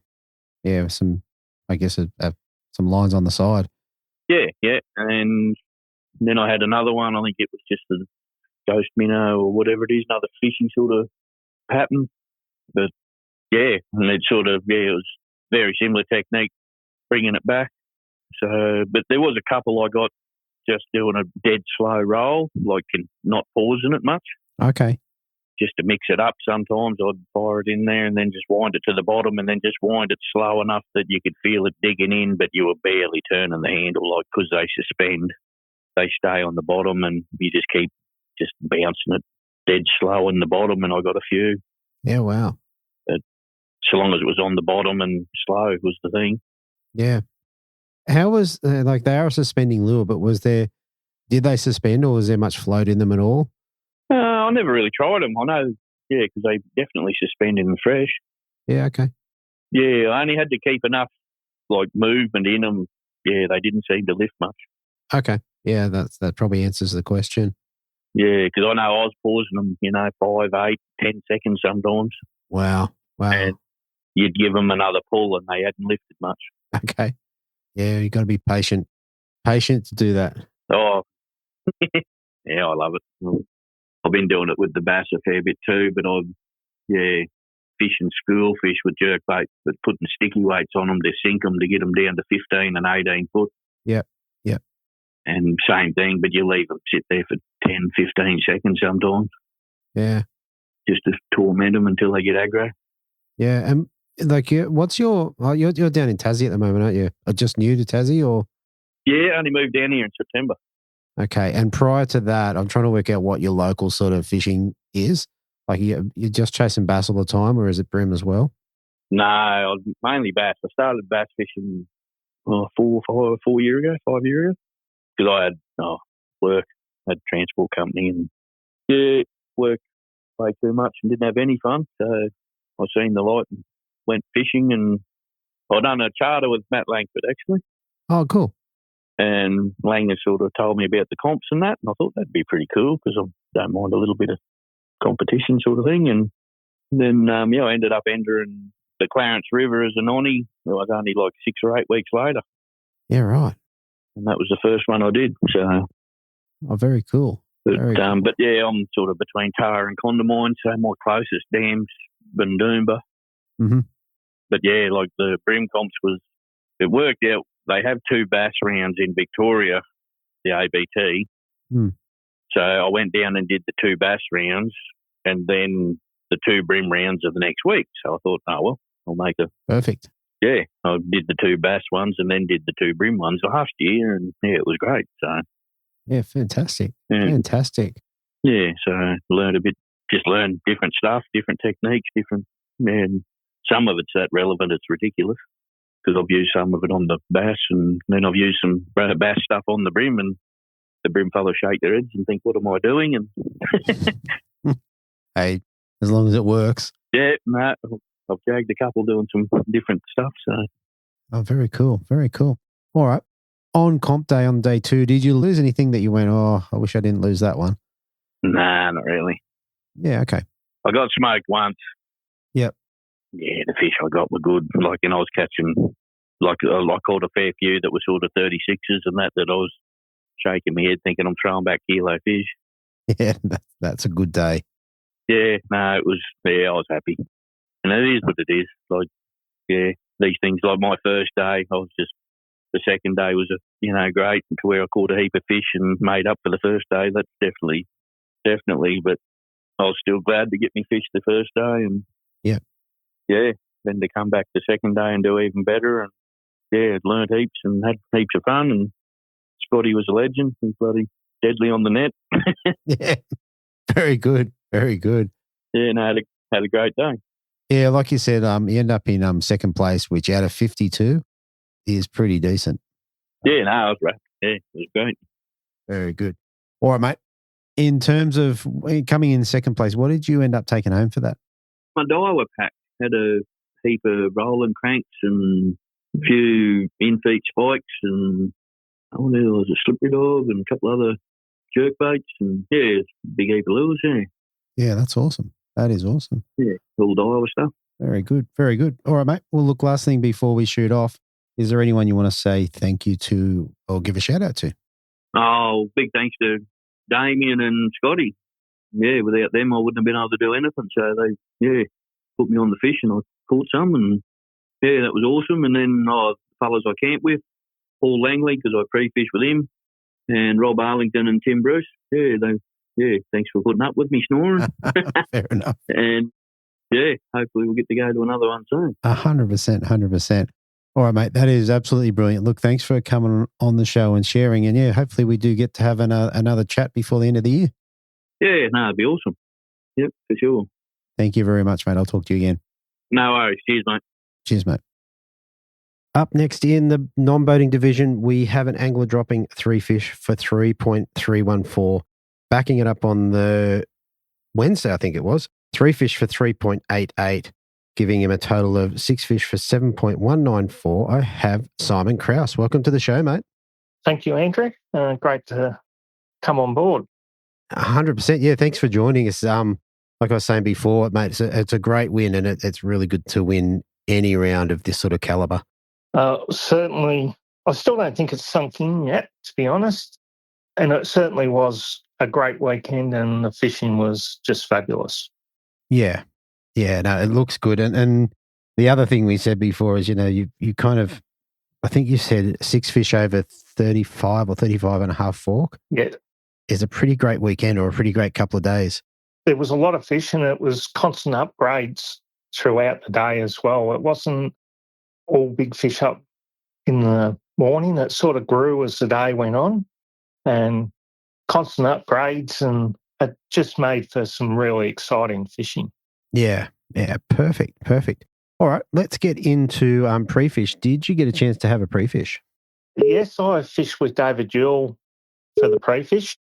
some, I guess, some lines on the side. Yeah. And then I had another one. I think it was just the ghost minnow or whatever it is, another fishy sort of pattern. But and it sort of, it was very similar technique, bringing it back. So, but there was a couple I got just doing a dead slow roll, like not pausing it much. Okay. Just to mix it up sometimes, I'd fire it in there and then just wind it to the bottom and then just wind it slow enough that you could feel it digging in, but you were barely turning the handle, like, because they suspend. They stay on the bottom and you just keep just bouncing it dead slow in the bottom, and I got a few. Yeah, wow. But so long as it was on the bottom and slow was the thing. Yeah. How was, they are a suspending lure, but did they suspend or was there much float in them at all? I never really tried them. I know, because they definitely suspend in the fresh. Yeah, okay. Yeah, I only had to keep enough, like, movement in them. Yeah, they didn't seem to lift much. Okay. Yeah, that probably answers the question. Yeah, because I know I was pausing them, 5, 8, 10 seconds sometimes. Wow. And you'd give them another pull and they hadn't lifted much. Okay. Yeah, you've got to be patient. Patient to do that. Oh, yeah, I love it. I've been doing it with the bass a fair bit too, but fishing school fish with jerk bait, but putting sticky weights on them to sink them to get them down to 15 and 18 foot. Yep. And same thing, but you leave them sit there for 10, 15 seconds sometimes. Yeah. Just to torment them until they get aggro. Yeah, and Like, what's your? Oh, you're down in Tassie at the moment, aren't you? Just new to Tassie, or? Yeah, only moved down here in September. Okay, and prior to that, I'm trying to work out what your local sort of fishing is. Like, you're just chasing bass all the time, or is it bream as well? No, I was mainly bass. I started bass fishing 4 years ago, 5 years ago, because I had work, had a transport company, and worked way too much and didn't have any fun. So I seen the light and went fishing, and I done a charter with Matt Langford actually. Oh, cool. And Langer sort of told me about the comps and that, and I thought that'd be pretty cool because I don't mind a little bit of competition sort of thing. And then I ended up entering the Clarence River as a nonny. It was only like 6 or 8 weeks later. Yeah, right. And that was the first one I did. So, very cool. But yeah, I'm sort of between Tara and Condamine, so my closest dam's Bundoomba. Mm-hmm. But yeah, like the bream comps it worked out. They have 2 bass rounds in Victoria, the ABT. Mm. So I went down and did the 2 bass rounds and then the 2 bream rounds of the next week. So I thought, I'll make it. Perfect. Yeah, I did the 2 bass ones and then did the 2 bream ones last year, and yeah, it was great. So yeah, fantastic. Yeah. Fantastic. Yeah, so learned different stuff, different techniques, and some of it's that relevant, it's ridiculous. Because I've used some of it on the bass, and then I've used some bass stuff on the bream, and the bream fellows shake their heads and think, what am I doing? And hey, as long as it works. Yeah, I've jagged a couple doing some different stuff. So. Oh, very cool. Very cool. All right. On comp day, on day 2, did you lose anything that you went, I wish I didn't lose that one? Nah, not really. Yeah, okay. I got smoked once. Yep. Yeah, the fish I got were good. Like, and I was catching, I caught a fair few that were sort of 36s and that I was shaking my head thinking I'm throwing back kilo fish. Yeah, that's a good day. Yeah, no, it was, I was happy. And it is what it is. Like, yeah, these things, like my first day, the second day was, great to where I caught a heap of fish and made up for the first day. That's definitely, but I was still glad to get me fish the first day and then to come back the second day and do even better, and learned heaps and had heaps of fun, and Scotty was a legend. He's bloody deadly on the net. Yeah, very good, very good. Yeah, no, had a great day. Yeah, like you said, you end up in second place, which out of 52 is pretty decent. Yeah, no, I was right. Yeah, it was great. Very good. All right, mate. In terms of coming in second place, what did you end up taking home for that? My Daiwa pack had a heap of rolling cranks and a few in-feet spikes, and there was a slippery dog and a couple other jerk baits, and it's a big heap of lures, Yeah, that's awesome. That is awesome. Yeah, all Daiwa stuff. Very good, very good. All right, mate. Well, look, last thing before we shoot off, is there anyone you want to say thank you to or give a shout out to? Oh, big thanks to Damien and Scotty. Yeah, without them, I wouldn't have been able to do anything. So they, put me on the fish and I caught some, and that was awesome. And then the fellas I camped with, Paul Langley, because I pre-fished with him, and Rob Arlington and Tim Bruce. Thanks for putting up with me snoring. Fair enough. And hopefully we'll get to go to another one soon. 100%. All right, mate. That is absolutely brilliant. Look, thanks for coming on the show and sharing. And hopefully we do get to have another chat before the end of the year. Yeah, no, it'd be awesome. Yep, for sure. Thank you very much, mate. I'll talk to you again. No worries. Cheers, mate. Cheers, mate. Up next in the non-boating division, we have an angler dropping 3 fish for 3.314. Backing it up on the Wednesday, I think it was, 3 fish for 3.88, giving him a total of 6 fish for 7.194. I have Simon Krause. Welcome to the show, mate. Thank you, Andrew. Great to come on board. 100%. Yeah, thanks for joining us. Like I was saying before, mate, it's a great win, and it's really good to win any round of this sort of caliber. Certainly, I still don't think it's sunk in yet, to be honest. And it certainly was a great weekend, and the fishing was just fabulous. Yeah. Yeah, no, it looks good. And the other thing we said before is, you kind of, I think you said 6 fish over 35 or 35 and a half fork. Yeah. Is a pretty great weekend or a pretty great couple of days. There was a lot of fish, and it was constant upgrades throughout the day as well. It wasn't all big fish up in the morning. It sort of grew as the day went on, and constant upgrades, and it just made for some really exciting fishing. Yeah, perfect. All right, let's get into pre-fish. Did you get a chance to have a pre-fish? Yes, I fished with David Jewell for the pre-fish.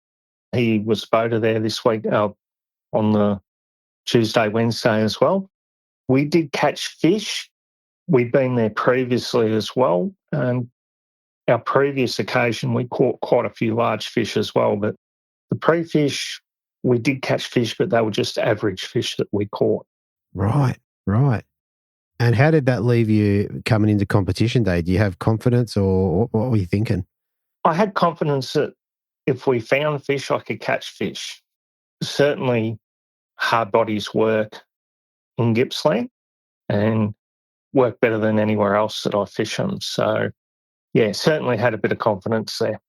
He was boater there this week on the Tuesday, Wednesday as well. We did catch fish. We'd been there previously as well. And our previous occasion, we caught quite a few large fish as well. But the pre-fish, we did catch fish, but they were just average fish that we caught. Right. And how did that leave you coming into competition day? Do you have confidence, or what were you thinking? I had confidence that if we found fish, I could catch fish. Certainly, hard bodies work in Gippsland and work better than anywhere else that I fish them. So, yeah, certainly had a bit of confidence there.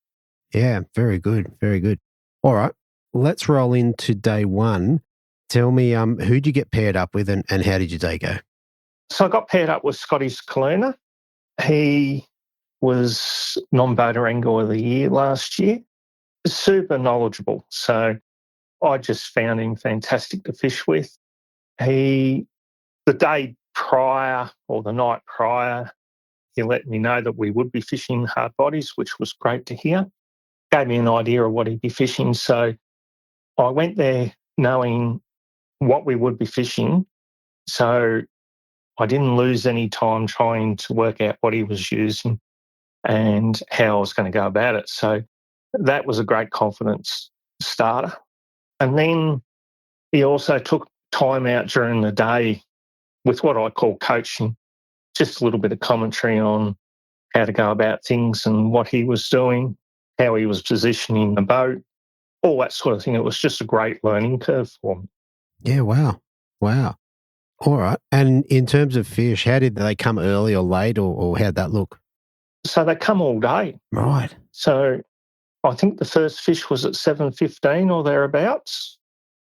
Yeah, very good. All right, let's roll into day one. Tell me, who'd you get paired up with, and how did your day go? So I got paired up with Scotty Scaluna. He was non-boater angler of the year last year. Super knowledgeable. So I just found him fantastic to fish with. The day prior or the night prior, he let me know that we would be fishing hard bodies, which was great to hear. Gave me an idea of what he'd be fishing. So I went there knowing what we would be fishing. So I didn't lose any time trying to work out what he was using and how I was going to go about it. So that was a great confidence starter. And then he also took time out during the day with what I call coaching, just a little bit of commentary on how to go about things and what he was doing, how he was positioning the boat, all that sort of thing. It was just a great learning curve for me. Yeah, wow. All right. And in terms of fish, how did they come early or late, or how'd that look? So they come all day. Right. So I think the first fish was at 7:15 or thereabouts.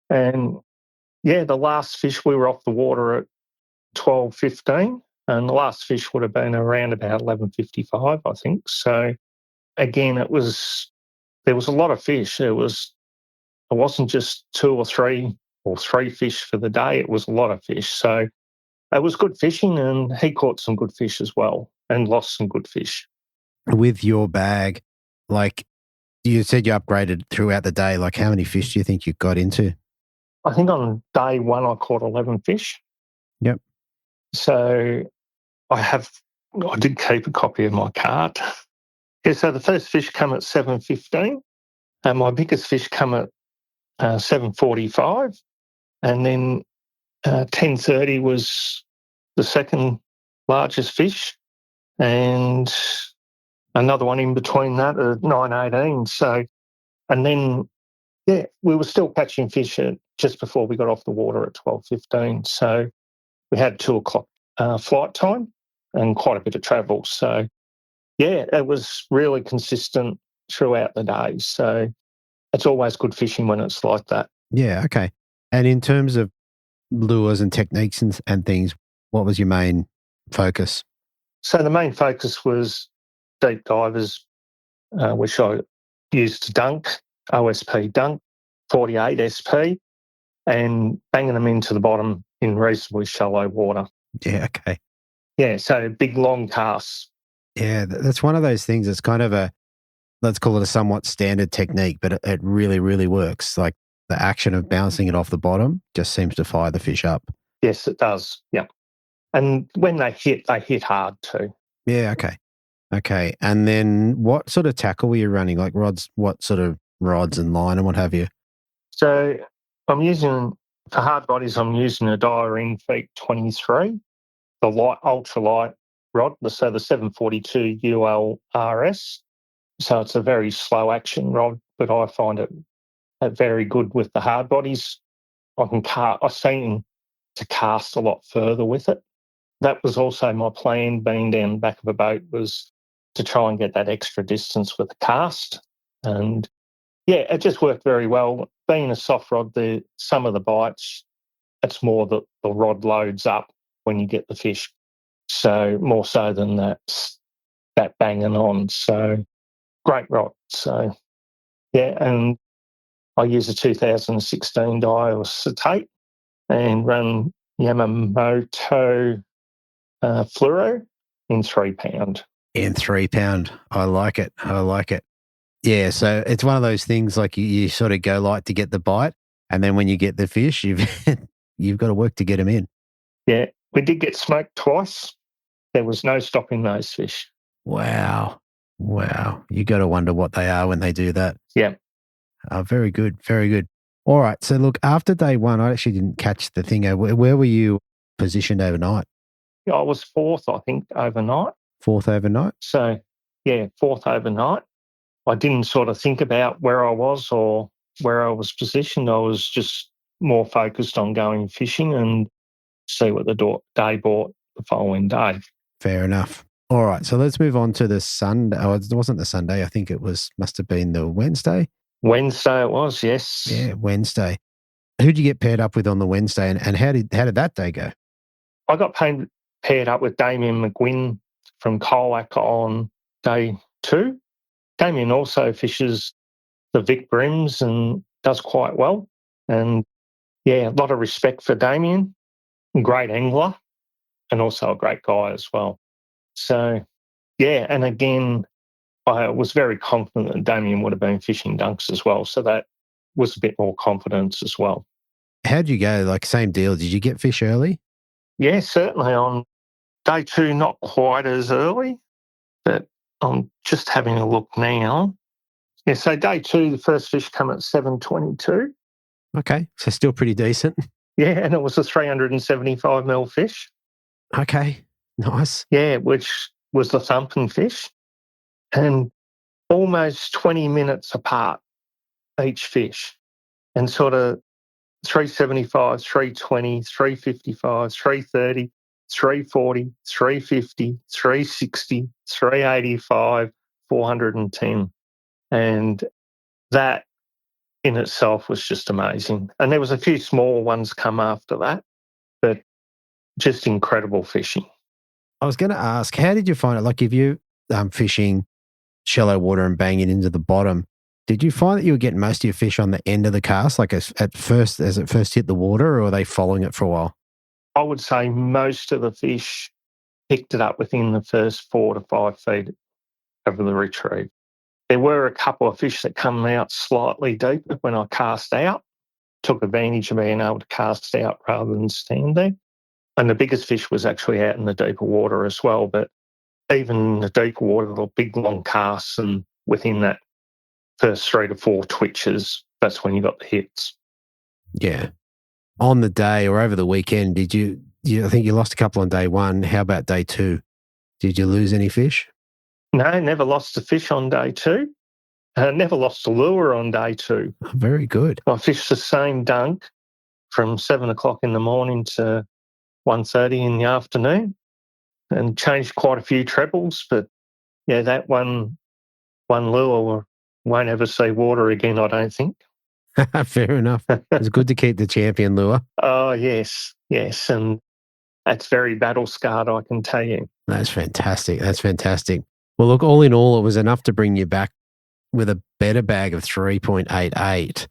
And yeah, the last fish, we were off the water at 12:15. And the last fish would have been around about 11:55, I think. So again, there was a lot of fish. It wasn't just two or three fish for the day. It was a lot of fish. So it was good fishing, and he caught some good fish as well and lost some good fish. With your bag, like you said, you upgraded throughout the day. Like, how many fish do you think you got into? I think on day one, I caught 11 fish. Yep. So I did keep a copy of my card. Yeah, so the first fish come at 7:15, and my biggest fish come at 7:45, and then 10:30 was the second largest fish, and another one in between that at 9:18. So, and then we were still catching fish just before we got off the water at 12:15. So we had 2:00 flight time and quite a bit of travel. So yeah, it was really consistent throughout the day. So it's always good fishing when it's like that. Yeah, okay. And in terms of lures and techniques and things, what was your main focus? So the main focus was deep divers, which I used to dunk, OSP dunk, 48 SP, and banging them into the bottom in reasonably shallow water. Yeah, okay. Yeah, so big, long casts. Yeah, that's one of those things that's kind of let's call it a somewhat standard technique, but it really, really works. Like the action of bouncing it off the bottom just seems to fire the fish up. Yes, it does. Yeah. And when they hit hard too. Yeah, okay. Okay. And then what sort of tackle were you running? Like rods, what sort of rods and line and what have you? So I'm using, for hard bodies, I'm using a Daiwa Bream 23, the light, ultralight rod, so the 742 ULRS. So it's a very slow action rod, but I find it very good with the hard bodies. I seem to cast a lot further with it. That was also my plan, being down the back of a boat, was to try and get that extra distance with the cast. And yeah, it just worked very well. Being a soft rod, some of the bites, it's more that the rod loads up when you get the fish. So more so than that banging on. So great rod. So, yeah, and I use a 2016 Daiwa acetate and run Yamamoto fluoro in 3 pound. In 3 pound. I like it. I like it. Yeah, so it's one of those things like you sort of go light to get the bite, and then when you get the fish, you've got to work to get them in. Yeah, we did get smoked twice. There was no stopping those fish. Wow. Wow. You got to wonder what they are when they do that. Yeah. Very good. Very good. All right. So look, after day one, I actually didn't catch the thing. Where were you positioned overnight? I was 4th, I think, overnight. 4th overnight? So, yeah, 4th overnight. I didn't sort of think about where I was or where I was positioned. I was just more focused on going fishing and see what the day brought the following day. Fair enough. All right. So let's move on to the Sunday. Oh, it wasn't the Sunday. I think it must have been the Wednesday. Wednesday it was, yes. Yeah, Wednesday. Who'd you get paired up with on the Wednesday, and how did that day go? I got paired up with Damien McGuinn from Colac on day 2. Damien also fishes the Vic Brims and does quite well. And, yeah, a lot of respect for Damien. Great angler and also a great guy as well. So, yeah, and again, I was very confident that Damien would have been fishing dunks as well. So that was a bit more confidence as well. How'd you go? Like, same deal. Did you get fish early? Yeah, certainly on day 2, not quite as early, but I'm just having a look now. Yeah, so day 2, the first fish come at 7:22. Okay, so still pretty decent. Yeah, and it was a 375 fish. Okay, nice. Yeah, which was the thumping fish. And almost 20 minutes apart, each fish. And sort of 375, 320, 355, 330, 340, 350, 360, 385, 410. And that in itself was just amazing. And there was a few small ones come after that, but just incredible fishing. I was going to ask, how did you find it? Like, if you fishing shallow water and banging into the bottom, did you find that you were getting most of your fish on the end of the cast, like as it first hit the water, or were they following it for a while? I would say most of the fish picked it up within the first 4 to 5 feet of the retrieve. There were a couple of fish that come out slightly deeper when I cast out, took advantage of being able to cast out rather than stand there. And the biggest fish was actually out in the deeper water as well. But even in the deeper water, the big long casts, and within that first 3 to 4 twitches, that's when you got the hits. Yeah. On the day or over the weekend, did you I think you lost a couple on day 1. How about day 2? Did you lose any fish? No, never lost a fish on day 2. Never lost a lure on day 2. Oh, very good. I fished the same dunk from 7 o'clock in the morning to 1:30 in the afternoon and changed quite a few trebles. But, yeah, that one lure won't ever see water again, I don't think. Fair enough. It's good to keep the champion lure. Oh, yes. And that's very battle-scarred, I can tell you. That's fantastic. Well, look, all in all, it was enough to bring you back with a better bag of 3.88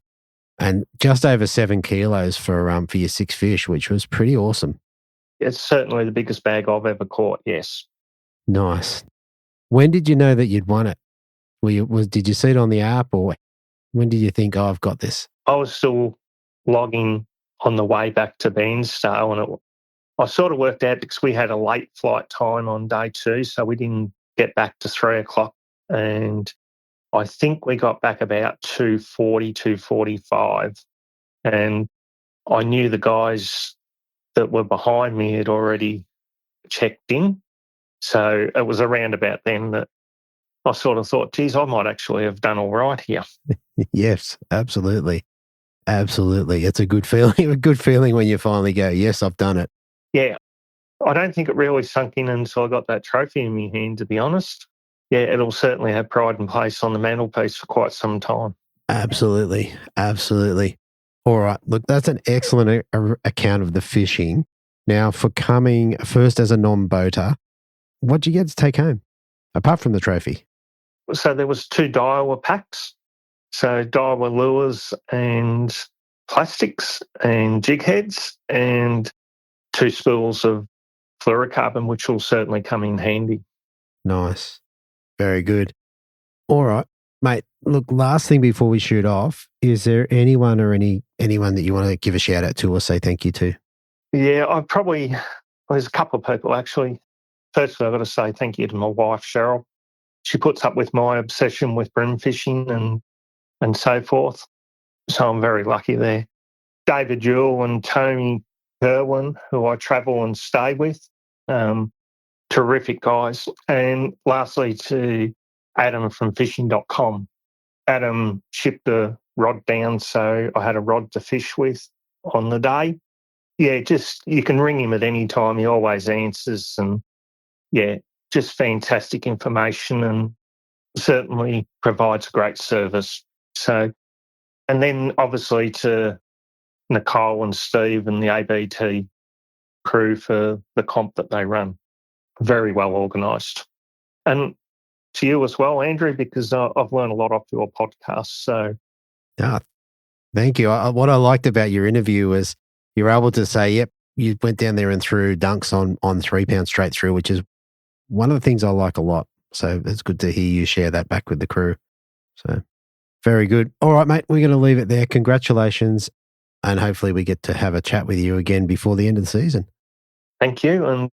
and just over 7 kilos for your 6 fish, which was pretty awesome. It's certainly the biggest bag I've ever caught, yes. Nice. When did you know that you'd won it? Did you see it on the app, or when did you think, I've got this? I was still logging on the way back to Bairnsdale, and I sort of worked out because we had a late flight time on day 2, so we didn't get back to 3 o'clock. And I think we got back about 2:40, 2:45. And I knew the guys that were behind me had already checked in. So it was around about then that I sort of thought, geez, I might actually have done all right here. Yes, absolutely. Absolutely. It's a good feeling when you finally go, yes, I've done it. Yeah. I don't think it really sunk in until I got that trophy in my hand, to be honest. Yeah, it'll certainly have pride and place on the mantelpiece for quite some time. Absolutely. All right. Look, that's an excellent account of the fishing. Now, for coming first as a non-boater, what did you get to take home, apart from the trophy? So there was 2 Daiwa packs. So Daiwa lures and plastics and jig heads and 2 spools of fluorocarbon, which will certainly come in handy. Nice. Very good. All right, mate. Look, last thing before we shoot off, is there anyone or anyone that you want to give a shout out to or say thank you to? Yeah, there's a couple of people actually. Firstly, I've got to say thank you to my wife, Cheryl. She puts up with my obsession with bream fishing and so forth. So I'm very lucky there. David Jewell and Tony Kerwin, who I travel and stay with. Terrific guys. And lastly, to Adam from fishing.com. Adam shipped a rod down, so I had a rod to fish with on the day. Yeah, just you can ring him at any time. He always answers. And yeah, just fantastic information and certainly provides a great service. So, and then obviously to Nicole and Steve and the ABT crew for the comp that they run. Very well organised. And to you as well, Andrew, because I've learned a lot off your podcast. So, thank you. What I liked about your interview was you're able to say, yep, you went down there and threw dunks on 3 pounds straight through, which is one of the things I like a lot. So it's good to hear you share that back with the crew. So very good. All right, mate, we're going to leave it there. Congratulations. And hopefully we get to have a chat with you again before the end of the season. Thank you. And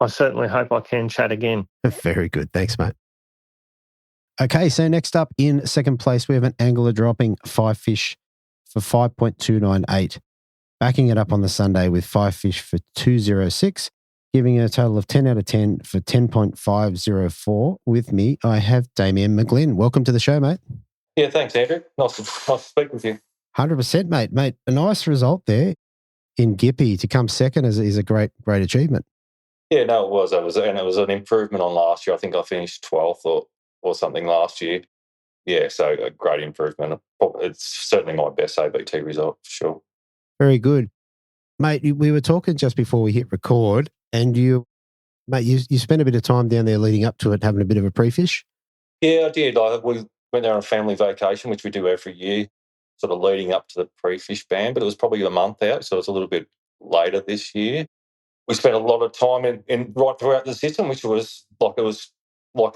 I certainly hope I can chat again. Very good. Thanks, mate. Okay, so next up in second place, we have an angler dropping 5 fish for 5.298, backing it up on the Sunday with 5 fish for 206, giving a total of 10 out of 10 for 10.504. With me, I have Damien McGlynn. Welcome to the show, mate. Yeah, thanks, Andrew. Nice to speak with you. 100%, mate. Mate, a nice result there in Gippy to come second is a great achievement. Yeah, no, it was. It was an improvement on last year. I think I finished 12th or something last year. Yeah, so a great improvement. It's certainly my best ABT result, for sure. Very good. Mate, we were talking just before we hit record, and you spent a bit of time down there leading up to it, having a bit of a pre-fish? Yeah, I did. We went there on a family vacation, which we do every year, sort of leading up to the pre-fish ban, but it was probably a month out, so it's a little bit later this year. We spent a lot of time in right throughout the system, which was like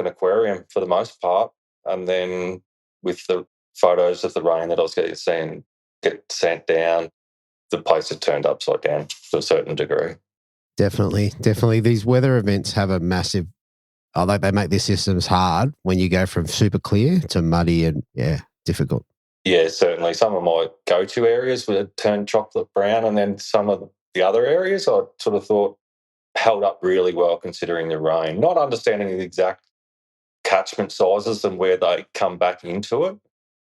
an aquarium for the most part. And then with the photos of the rain that I was getting get sent down, the place had turned upside down to a certain degree. Definitely. These weather events have a massive, they make these systems hard when you go from super clear to muddy and, difficult. Yeah, certainly. Some of my go-to areas would turn chocolate brown, and then some of the other areas I sort of thought held up really well considering the rain. Not understanding the exact catchment sizes and where they come back into it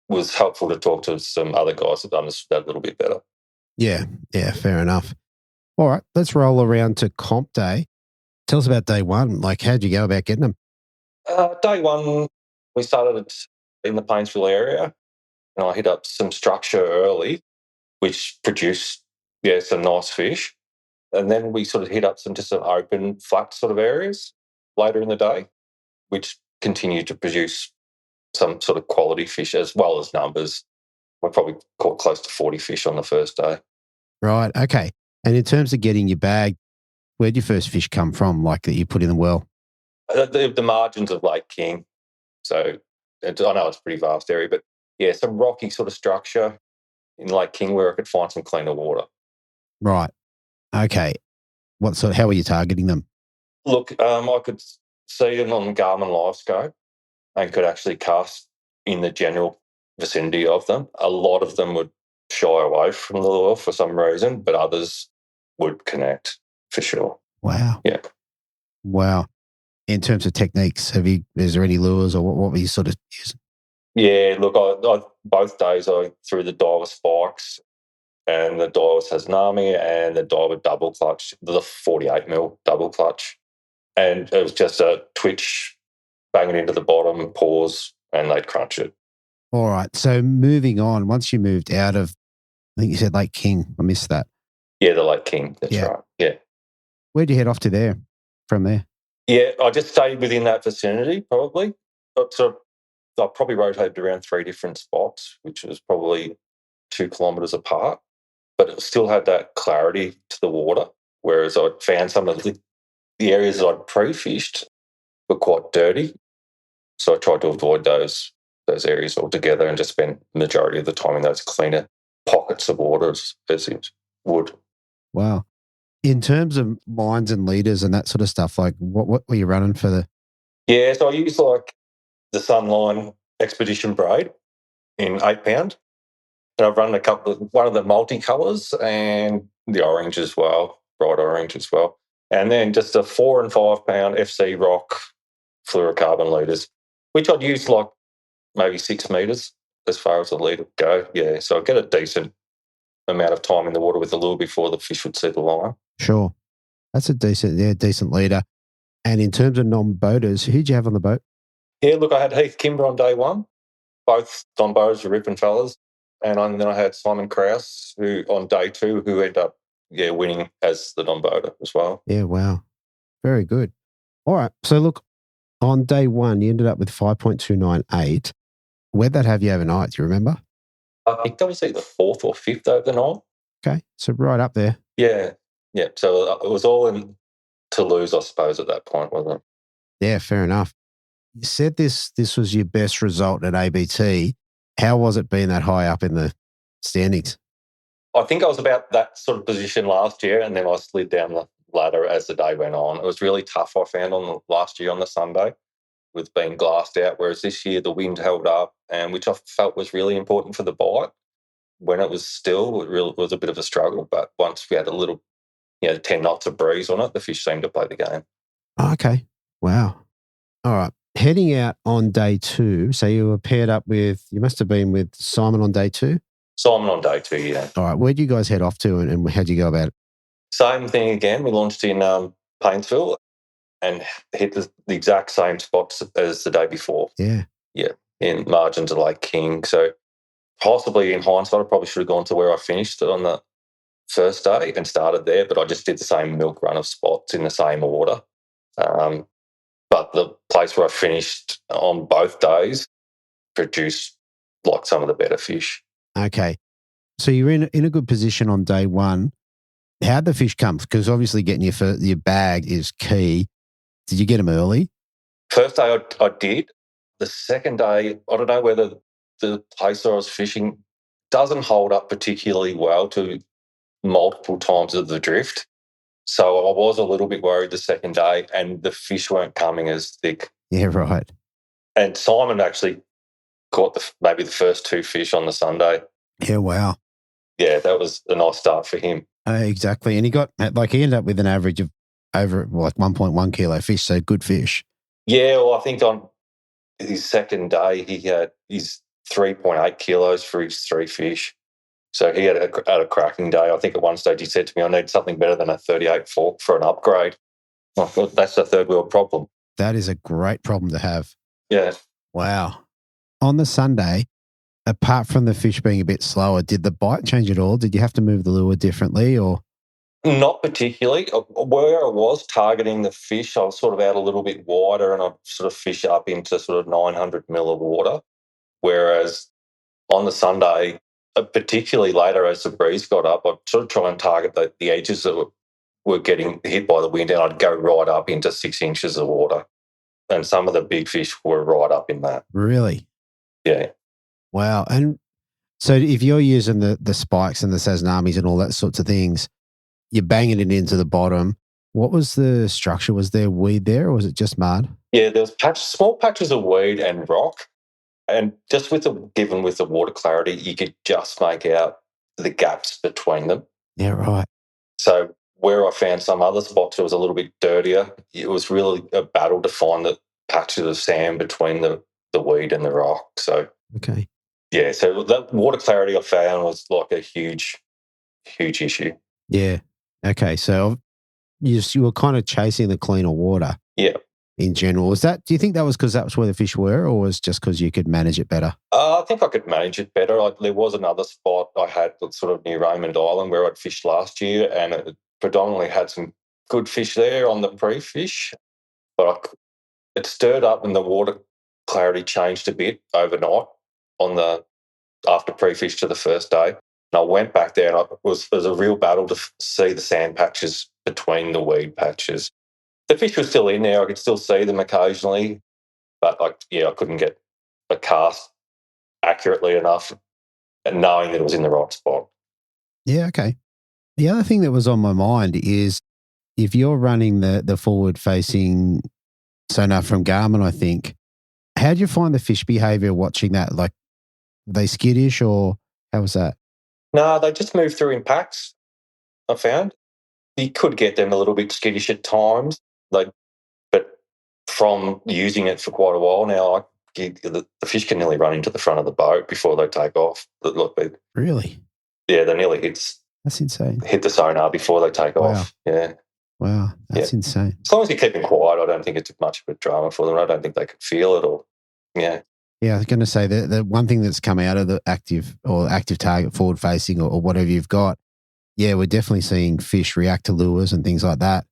was helpful to talk to some other guys that understood that a little bit better. Yeah, fair enough. All right, let's roll around to comp day. Tell us about day one. Like, how'd you go about getting them? Day one, we started in the Painesville area, and I hit up some structure early, which produced, some nice fish. And then we sort of hit up some open, flat sort of areas later in the day, which continued to produce some sort of quality fish as well as numbers. We probably caught close to 40 fish on the first day. Right, okay. And in terms of getting your bag, where'd your first fish come from, like that you put in the well? The margins of Lake King. So I know it's a pretty vast area, but some rocky sort of structure in Lake King where I could find some cleaner water. Right. Okay. How were you targeting them? Look, I could see them on Garmin LiveScope and could actually cast in the general vicinity of them. A lot of them would shy away from the lure for some reason, but others would connect for sure. Wow. Yeah. Wow. In terms of techniques, is there any lures or what were you sort of using? Yeah, look, I both days I threw the Daiwa spikes and the Daiwa Tasnami and the Daiwa double clutch, the 48mm double clutch. And it was just a twitch, bang it into the bottom, pause, and they'd crunch it. All right. So moving on, once you moved out of, I think you said Lake King. I missed that. Yeah, the Lake King. That's right. Yeah. Where'd you head off to there from there? Yeah, I just stayed within that vicinity probably. I probably rotated around 3 different spots, which was probably 2 kilometres apart, but it still had that clarity to the water, whereas I'd found some of the areas that I'd pre-fished were quite dirty. So I tried to avoid those areas altogether and just spend the majority of the time in those cleaner pockets of water as it would. Wow. In terms of lines and leaders and that sort of stuff, like what were you running for the... Yeah, so I use like the Sunline Expedition braid in 8 pound. And I've run one of the multicolours and the orange as well, bright orange as well. And then just a 4 and 5 pound FC Rock fluorocarbon leaders, which I'd use like maybe 6 metres as far as the leader would go. Yeah, so I'd get a decent amount of time in the water with the lure before the fish would see the line. Sure. That's a decent leader. And in terms of non-boaters, who'd you have on the boat? Yeah, look, I had Heath Kimber on day one. Both non-boaters were ripping fellas. And then I had Simon Krause who on day 2 who ended up winning as the non-boater as well. Yeah, wow. Very good. All right. So look, on day 1, you ended up with 5.298. Where'd that have you overnight? Do you remember? I think that was either 4th or 5th overnight. Okay. So right up there. Yeah. Yeah. So it was all in to lose, I suppose, at that point, wasn't it? Yeah, fair enough. You said this was your best result at ABT. How was it being that high up in the standings? I think I was about that sort of position last year, and then I slid down the ladder as the day went on. It was really tough, I found, last year on the Sunday with being glassed out, whereas this year the wind held up, and which I felt was really important for the bite. When it was still, it really was a bit of a struggle, but once we had a little 10 knots of breeze on it, the fish seemed to play the game. Oh, okay. Wow. All right. Heading out on day 2, so you were paired up with, you must have been with Simon on day 2? Simon on day 2, yeah. All right. Where'd you guys head off to and how'd you go about it? Same thing again. We launched in Painesville and hit the exact same spots as the day before. Yeah. Yeah, in margins of Lake King. So possibly in hindsight, I probably should have gone to where I finished on the first day and started there, but I just did the same milk run of spots in the same order. But the place where I finished on both days produced like some of the better fish. Okay. So you're in a good position on day 1. How'd the fish come? Because obviously getting your bag is key. Did you get them early? First day I did. The second day, I don't know whether the place where I was fishing doesn't hold up particularly well to multiple times of the drift. So I was a little bit worried the second day and the fish weren't coming as thick. Yeah, right. And Simon actually caught maybe the first 2 fish on the Sunday. Yeah, wow. Yeah, that was a nice start for him. Exactly. And he ended up with an average of over 1.1 kilo fish, so good fish. Yeah, well, I think on his second day, he had his 3.8 kilos for his 3 fish. So he had a cracking day. I think at one stage he said to me, I need something better than a 38 fork for an upgrade. I thought that's a third world problem. That is a great problem to have. Yeah. Wow. On the Sunday, apart from the fish being a bit slower, did the bite change at all? Did you have to move the lure differently or? Not particularly. Where I was targeting the fish, I was sort of out a little bit wider and I'd sort of fish up into sort of 900 mil of water. Whereas on the Sunday, particularly later as the breeze got up, I'd sort of try and target the edges that were getting hit by the wind, and I'd go right up into 6 inches of water. And some of the big fish were right up in that. Really? Yeah. Wow. And so if you're using the spikes and the Sasnamis and all that sorts of things, you're banging it into the bottom. What was the structure? Was there weed there or was it just mud? Yeah, there was small patches of weed and rock. And just given with the water clarity, you could just make out the gaps between them. Yeah, right. So where I found some other spots, it was a little bit dirtier. It was really a battle to find the patches of sand between the weed and the rock. So, okay. Yeah, so that water clarity I found was like a huge, huge issue. Yeah. Okay, so you were kind of chasing the cleaner water. Yeah. In general. Do you think that was because that was where the fish were or was just because you could manage it better? I think I could manage it better. There was another spot I had sort of near Raymond Island where I'd fished last year and it predominantly had some good fish there on the pre-fish, but it stirred up and the water clarity changed a bit overnight after pre-fish to the first day. And I went back there and it was a real battle to see the sand patches between the weed patches. The fish were still in there. I could still see them occasionally, but I couldn't get a cast accurately enough and knowing that it was in the right spot. Yeah, okay. The other thing that was on my mind is if you're running the forward-facing sonar from Garmin, I think, how do you find the fish behaviour watching that? Like, are they skittish or how was that? No, they just move through in packs, I found. You could get them a little bit skittish at times, but from using it for quite a while now, the fish can nearly run into the front of the boat before they take off. Really? Yeah, they nearly That's insane. hit the sonar before they take off. Yeah. Wow, that's insane. As long as you keep them quiet, I don't think it's much of a drama for them. I don't think they could feel it or, yeah. Yeah, I was going to say the one thing that's come out of the active target forward facing or whatever you've got, yeah, we're definitely seeing fish react to lures and things like that,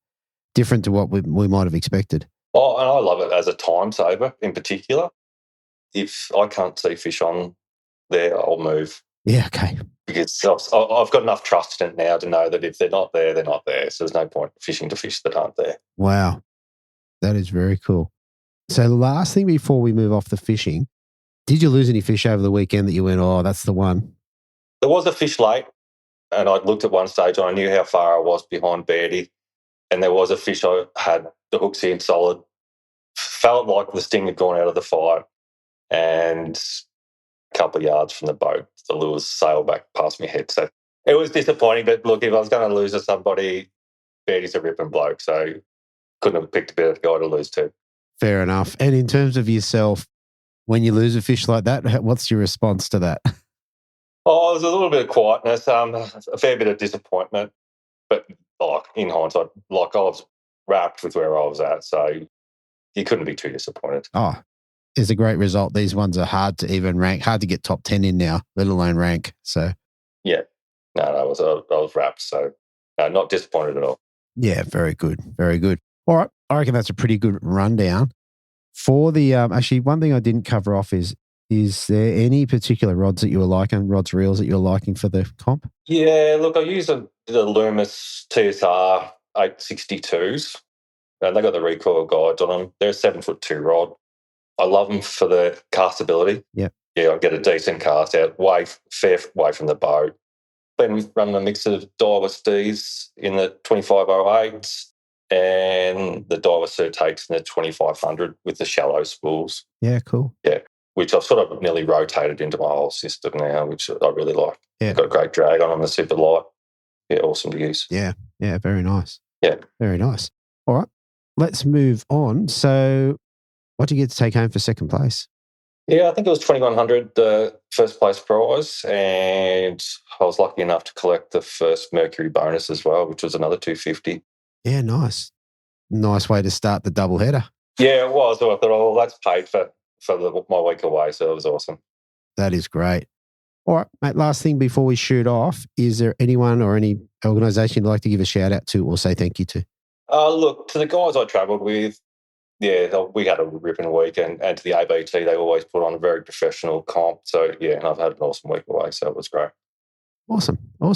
different to what we might have expected. Oh, and I love it as a time saver in particular. If I can't see fish on there, I'll move. Yeah, okay. Because I've got enough trust in it now to know that if they're not there, they're not there. So there's no point fishing to fish that aren't there. Wow. That is very cool. So the last thing before we move off the fishing, did you lose any fish over the weekend that you went, oh, that's the one? There was a fish late, and I looked at one stage and I knew how far I was behind Beardy, and there was a fish I had the hooks in solid, felt like the sting had gone out of the fight, and a couple of yards from the boat, the lures sailed back past my head. So it was disappointing, but look, if I was going to lose to somebody, Beardy's a ripping bloke, so couldn't have picked a better guy to lose to. Fair enough. And in terms of yourself, when you lose a fish like that, what's your response to that? Oh, there's a little bit of quietness, a fair bit of disappointment, but in hindsight, I was wrapped with where I was at, so you couldn't be too disappointed. Oh, it's a great result. These ones are hard to even rank, hard to get top 10 in now, let alone rank. So yeah, no, I was wrapped, so not disappointed at all. Yeah, very good, very good. All right, I reckon that's a pretty good rundown. For the actually, one thing I didn't cover off is there any particular rods that you were liking, reels that you were liking for the comp? Yeah, look, I use the Loomis TSR 862s, and they got the recoil guides on them. They're a 7'2" rod. I love them for the castability. Yeah, I get a decent cast out, fair way from the boat. Been running a mix of Daiwa Stees in the 2508s and the Daiwa Surtakes in the 2500 with the shallow spools. Yeah, cool. Yeah, which I've sort of nearly rotated into my whole system now, which I really like. Yeah. Got a great drag on them, they're super light. Yeah, awesome to use. Yeah, very nice. Yeah. Very nice. All right, let's move on. So what did you get to take home for second place? Yeah, I think it was 2,100, the first place prize, and I was lucky enough to collect the first Mercury bonus as well, which was another 250. Yeah, nice. Nice way to start the double header. Yeah, it was. So I thought, that's paid for my week away, so it was awesome. That is great. All right, mate, last thing before we shoot off, is there anyone or any organisation you'd like to give a shout out to or say thank you to? Look, to the guys I travelled with, yeah, we had a ripping week, and to the ABT, they always put on a very professional comp. So, yeah, and I've had an awesome week away, so it was great. Awesome. All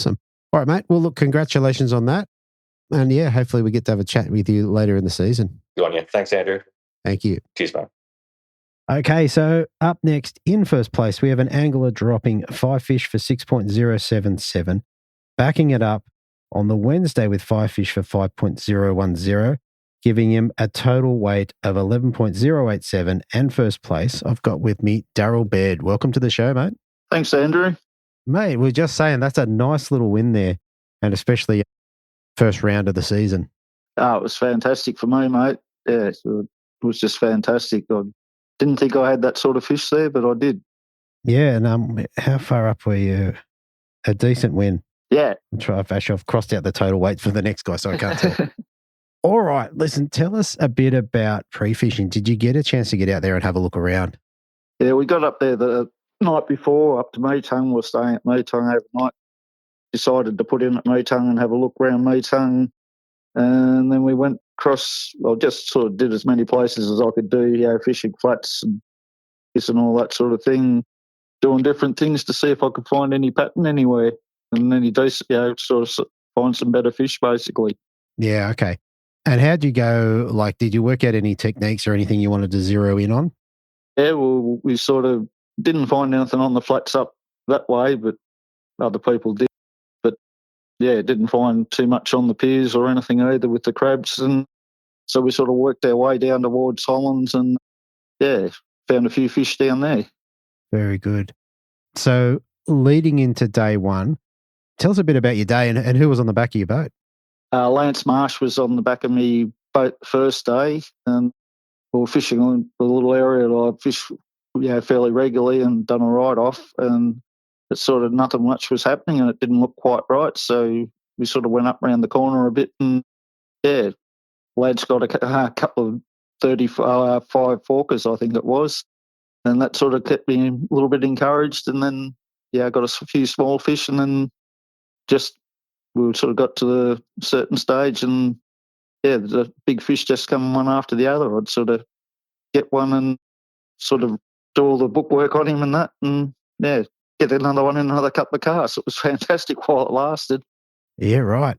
right, mate. Well, look, congratulations on that. And, yeah, hopefully we get to have a chat with you later in the season. Good on you. Thanks, Andrew. Thank you. Cheers, mate. Okay, so up next in first place, we have an angler dropping 5 fish for 6.077, backing it up on the Wednesday with 5 fish for 5.010. Giving him a total weight of 11.087 and first place. I've got with me Daryl Baird. Welcome to the show, mate. Thanks, Andrew. Mate, we're just saying that's a nice little win there, and especially first round of the season. Oh, it was fantastic for me, mate. Yeah, it was just fantastic. I didn't think I had that sort of fish there, but I did. Yeah, and how far up were you? A decent win. Yeah. I've crossed out the total weight for the next guy, so I can't tell. All right, listen, tell us a bit about pre-fishing. Did you get a chance to get out there and have a look around? Yeah, we got up there the night before, up to Meetung. We were staying at Meetung overnight. Decided to put in at Meetung and have a look around Meetung. And then we went across, well, just sort of did as many places as I could do, fishing flats and this and all that sort of thing, doing different things to see if I could find any pattern anywhere and any decent, sort of find some better fish, basically. Yeah, okay. And how'd you go? Like, did you work out any techniques or anything you wanted to zero in on? Yeah, well, we sort of didn't find anything on the flats up that way, but other people did. But, didn't find too much on the piers or anything either with the crabs. And so we sort of worked our way down towards Hollands and, found a few fish down there. Very good. So leading into day one, tell us a bit about your day and who was on the back of your boat. Lance Marsh was on the back of me boat the first day, and we were fishing on a little area that I fish fairly regularly and done a ride-off, and it sort of nothing much was happening and it didn't look quite right, so we sort of went up around the corner a bit and, Lance got a couple of 35 forkers, I think it was, and that sort of kept me a little bit encouraged, and then, I got a few small fish, and then we sort of got to the certain stage and, the big fish just come one after the other. I'd sort of get one and sort of do all the bookwork on him and that, and, get another one in another couple of casts. It was fantastic while it lasted. Yeah, right.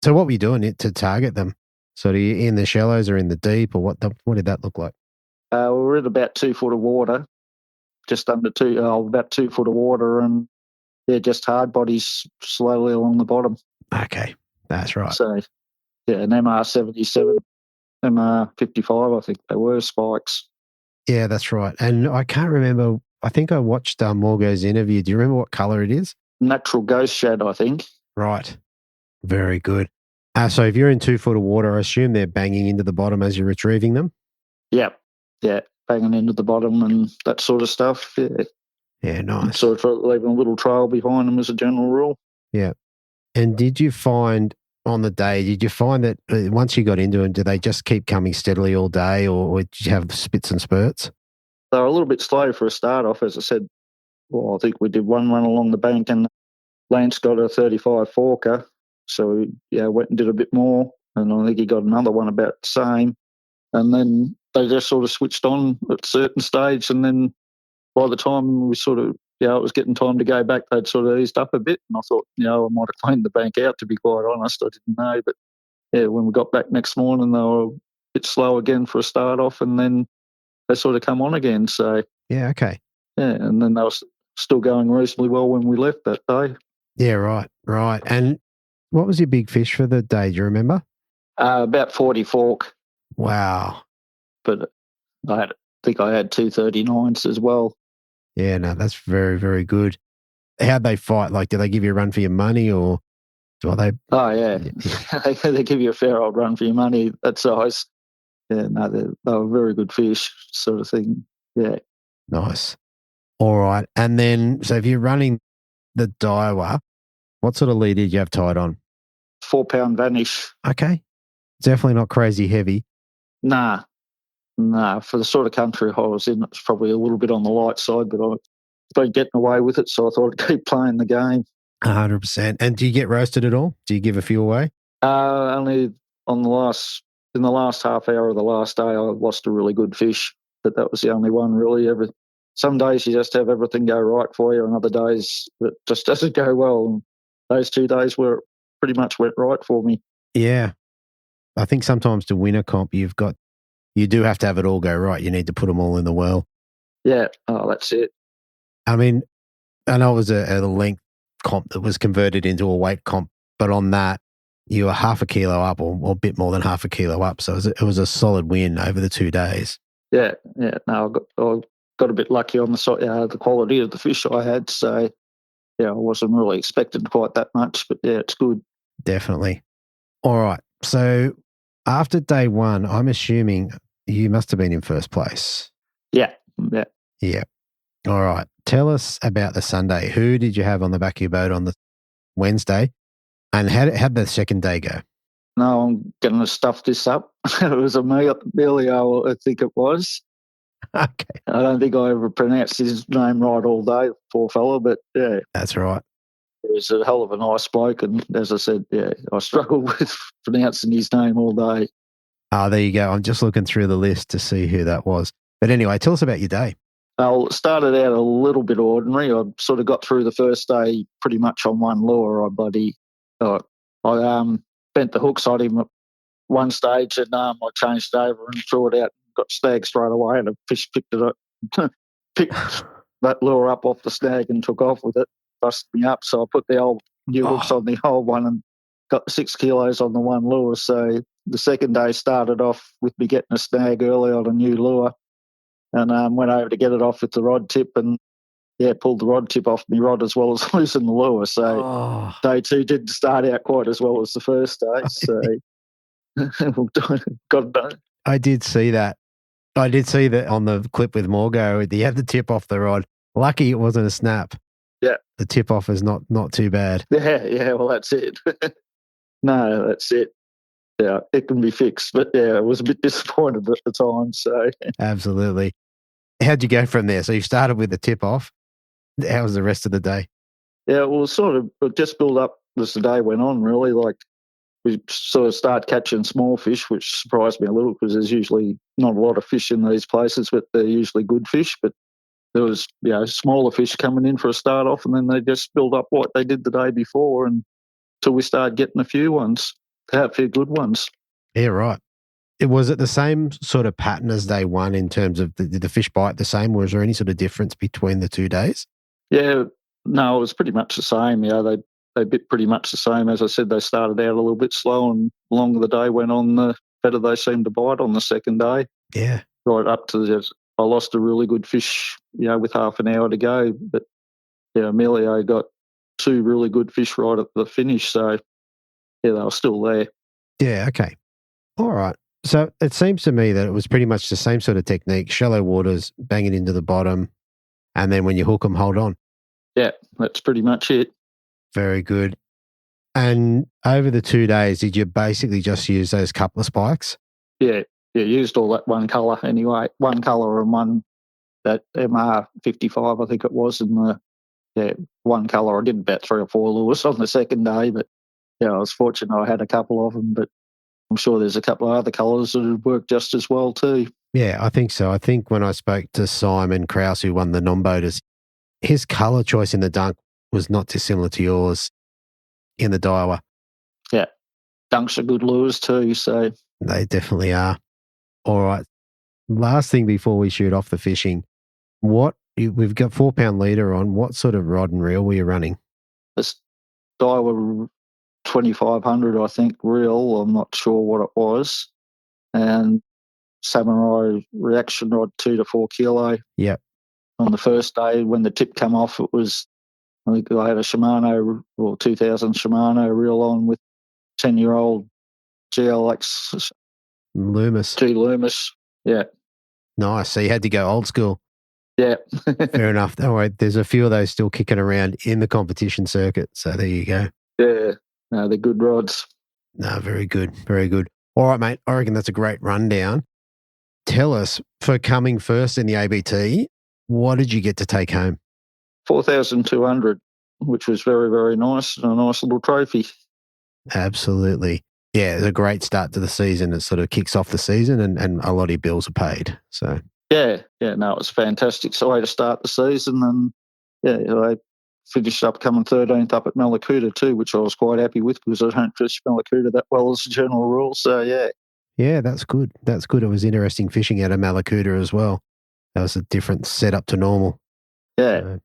So what were you doing to target them? So are you in the shallows or in the deep, or what did that look like? We were at about 2 foot of water, just under about 2 foot of water, and just hard bodies slowly along the bottom. Okay, that's right. So, an MR77, MR55, I think they were spikes. Yeah, that's right. And I can't remember, I think I watched Morgo's interview. Do you remember what colour it is? Natural ghost shad, I think. Right. Very good. So if you're in 2 foot of water, I assume they're banging into the bottom as you're retrieving them? Yep. Yeah, banging into the bottom and that sort of stuff. Yeah. Yeah, nice. Sort of leaving a little trail behind them as a general rule. Yeah. And did you find that once you got into it, do they just keep coming steadily all day, or did you have spits and spurts? They were a little bit slow for a start off, as I said. Well, I think we did one run along the bank and Lance got a 35 forker. So, went and did a bit more. And I think he got another one about the same. And then they just sort of switched on at a certain stage. And then by the time we sort of, it was getting time to go back, they'd sort of eased up a bit. And I thought, I might have cleaned the bank out, to be quite honest. I didn't know. But, when we got back next morning, they were a bit slow again for a start off. And then they sort of come on again. So, yeah, okay. Yeah, and then they were still going reasonably well when we left that day. Yeah, right. And what was your big fish for the day? Do you remember? About 40 fork. Wow. But I think I had 239s as well. Yeah, no, that's very, very good. How'd they fight? Like, do they give you a run for your money, or do they? Oh, yeah. They give you a fair old run for your money, that size. Yeah, no, they were very good fish, sort of thing. Yeah. Nice. All right. And then, so if you're running the Daiwa, what sort of lead did you have tied on? 4 pound vanish. Okay. Definitely not crazy heavy. Nah. For the sort of country I was in, it's probably a little bit on the light side, but I've been getting away with it, so I thought I'd keep playing the game. 100%. And do you get roasted at all? Do you give a few away? Only in the last half hour of the last day, I lost a really good fish, but that was the only one really. Some days you just have everything go right for you, and other days it just doesn't go well. And those 2 days pretty much went right for me. Yeah. I think sometimes to win a comp, you do have to have it all go right. You need to put them all in the well. Yeah. Oh, that's it. I mean, I know it was a length comp that was converted into a weight comp, but on that, you were half a kilo up or a bit more than half a kilo up. So it was a solid win over the 2 days. Yeah. No, I got a bit lucky on the quality of the fish I had. So, I wasn't really expecting quite that much, but yeah, it's good. Definitely. All right. So after day one, I'm assuming you must have been in first place. Yeah. All right. Tell us about the Sunday. Who did you have on the back of your boat on the Wednesday? And how'd the second day go? No, I'm going to stuff this up. It was Emilio, I think it was. Okay. I don't think I ever pronounced his name right all day, poor fella, but yeah. That's right. He was a hell of a nice bloke, and as I said, I struggled with pronouncing his name all day. There you go. I'm just looking through the list to see who that was. But anyway, tell us about your day. Well, it started out a little bit ordinary. I sort of got through the first day pretty much on one lure. I bent the hooks on him at one stage, and I changed it over and threw it out. Got snag straight away, and a fish picked it up, picked that lure up off the snag and took off with it, busted me up. So I put the old new hooks on the old one and got 6 kilos on the one lure. So the second day started off with me getting a snag early on a new lure, and went over to get it off with the rod tip, and pulled the rod tip off my rod as well as losing the lure. So day 2 didn't start out quite as well as the first day. So got done. I did see that. I did see that on the clip with Morgo. He had the tip off the rod. Lucky it wasn't a snap. Yeah. The tip off is not too bad. Yeah, well, that's it. No, that's it. Yeah, it can be fixed. But I was a bit disappointed at the time. So Absolutely. How'd you go from there? So you started with the tip off. How was the rest of the day? Yeah, well, sort of just built up as the day went on, really. Like, we sort of start catching small fish, which surprised me a little because there's usually not a lot of fish in these places, but they're usually good fish. But there was, smaller fish coming in for a start off, and then they just build up what they did the day before until we started getting a few good ones. Yeah, right. Was it the same sort of pattern as day 1 in terms of did the fish bite the same, or was there any sort of difference between the 2 days? Yeah, no, it was pretty much the same. They bit pretty much the same. As I said, they started out a little bit slow, and the longer the day went on, the better they seemed to bite on the second day. Yeah. Right up to I lost a really good fish, with half an hour to go. But, Emilio got 2 really good fish right at the finish. So, they were still there. Yeah, okay. All right. So it seems to me that it was pretty much the same sort of technique, shallow waters, bang it into the bottom, and then when you hook them, hold on. Yeah, that's pretty much it. Very good. And over the 2 days, did you basically just use those couple of spikes? Yeah, used all that one colour anyway. One colour and one, that MR55, I think it was, in the one colour. I did about 3 or 4 lures on the second day, but I was fortunate I had a couple of them, but I'm sure there's a couple of other colours that would work just as well too. Yeah, I think so. I think when I spoke to Simon Krause, who won the non-boaters, his colour choice in the dunk was not dissimilar to yours in the Daiwa. Yeah, dunks are good lures too, so. They definitely are. All right. Last thing before we shoot off the fishing, we've got 4 pound leader on. What sort of rod and reel were you running? This Daiwa 2500, I think, reel. I'm not sure what it was. And Samurai reaction rod, 2 to 4 kilo. Yep. On the first day when the tip come off, I think I had a Shimano, or 2000 Shimano reel on with 10-year-old GLX. Loomis. G Loomis, yeah. Nice. So you had to go old school. Yeah. Fair enough. All right. There's a few of those still kicking around in the competition circuit. So there you go. Yeah. No, they're good rods. No, very good. Very good. All right, mate. I reckon that's a great rundown. Tell us, for coming first in the ABT, what did you get to take home? 4,200, which was very, very nice, and a nice little trophy. Absolutely. Yeah, it's a great start to the season. It sort of kicks off the season and a lot of your bills are paid. So no, it was fantastic. So way to start the season, and I finished up coming 13th up at Malakuta too, which I was quite happy with because I don't fish Malakuta that well as a general rule. So yeah, that's good. That's good. It was interesting fishing out of Malakuta as well. That was a different setup to normal. Yeah.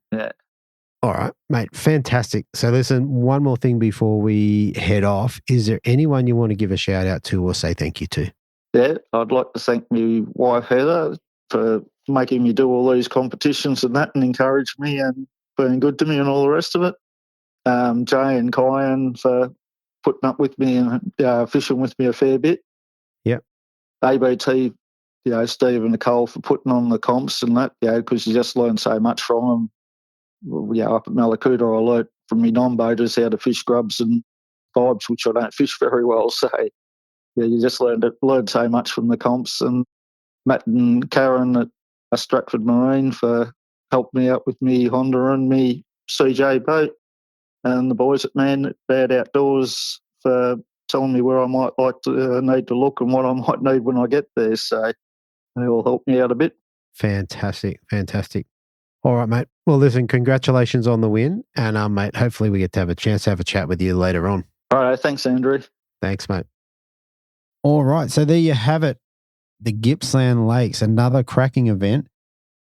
All right, mate. Fantastic. So listen, one more thing before we head off. Is there anyone you want to give a shout out to or say thank you to? Yeah, I'd like to thank my wife, Heather, for making me do all these competitions and that, and encourage me and being good to me and all the rest of it. Jay and Kyan for putting up with me and fishing with me a fair bit. Yep. ABT, Steve and Nicole for putting on the comps and that, because you just learn so much from them. Up at Malakuta, I learnt from me non-boaters how to fish grubs and vibes, which I don't fish very well. So, you just learn so much from the comps. And Matt and Karen at Stratford Marine for helping me out with me Honda and me CJ boat. and the boys at Man Bad Outdoors for telling me where I might need to look and what I might need when I get there. So they all helped me out a bit. Fantastic. All right, mate. Well, listen, congratulations on the win. And, mate, hopefully we get to have a chance to have a chat with you later on. All right. Thanks, Andrew. Thanks, mate. All right. So there you have it. The Gippsland Lakes, another cracking event.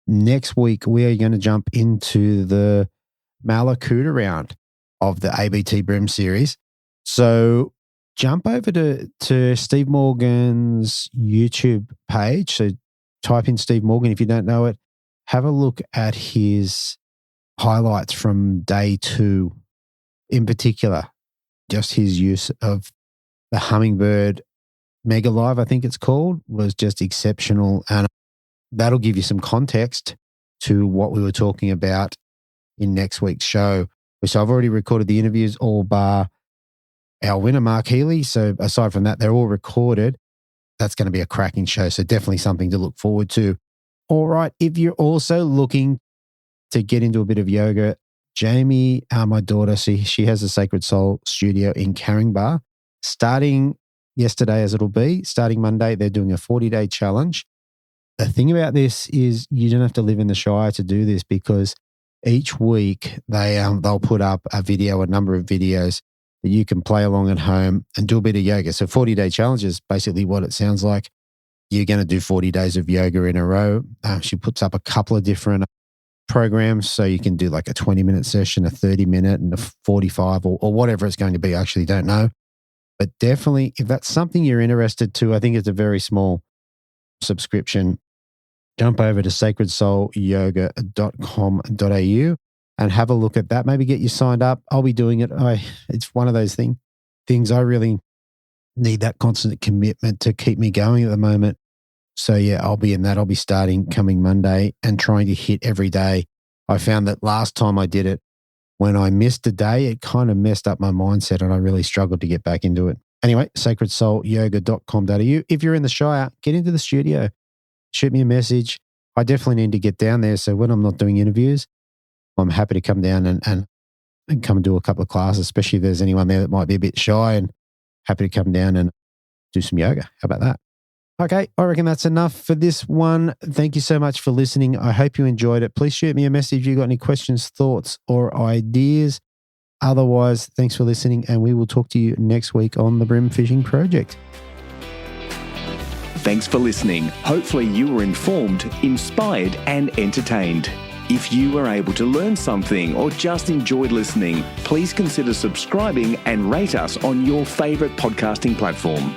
Next week, we are going to jump into the Malakuta round of the ABT Bream Series. So jump over to Steve Morgan's YouTube page. So type in Steve Morgan if you don't know it. Have a look at his highlights from day 2, in particular, just his use of the Hummingbird Mega Live, I think it's called, was just exceptional. And that'll give you some context to what we were talking about in next week's show. So I've already recorded the interviews, all bar our winner, Mark Healy. So aside from that, they're all recorded. That's going to be a cracking show. So definitely something to look forward to. All right. If you're also looking to get into a bit of yoga, Jamie, my daughter, she has a Sacred Soul studio in Caringbah. Starting yesterday, as it'll be, starting Monday, they're doing a 40-day challenge. The thing about this is you don't have to live in the Shire to do this, because each week they'll put up a number of videos that you can play along at home and do a bit of yoga. So 40-day challenge is basically what it sounds like. You're going to do 40 days of yoga in a row. She puts up a couple of different programs, so you can do like a 20-minute session, a 30-minute, and a 45 or whatever it's going to be. I actually don't know. But definitely, if that's something you're interested to, I think it's a very small subscription. Jump over to sacredsoulyoga.com.au and have a look at that. Maybe get you signed up. I'll be doing it. It's one of those things I really need, that constant commitment to keep me going at the moment. So yeah, I'll be in that. I'll be starting coming Monday and trying to hit every day. I found that last time I did it, when I missed a day, it kind of messed up my mindset and I really struggled to get back into it. Anyway, sacredsoulyoga.com.au. If you're in the Shire, get into the studio. Shoot me a message. I definitely need to get down there. So when I'm not doing interviews, I'm happy to come down and come and do a couple of classes, especially if there's anyone there that might be a bit shy, and happy to come down and do some yoga. How about that? Okay, I reckon that's enough for this one. Thank you so much for listening. I hope you enjoyed it. Please shoot me a message if you've got any questions, thoughts, or ideas. Otherwise, thanks for listening, and we will talk to you next week on the Bream Fishing Project. Thanks for listening. Hopefully you were informed, inspired, and entertained. If you were able to learn something or just enjoyed listening, please consider subscribing and rate us on your favourite podcasting platform.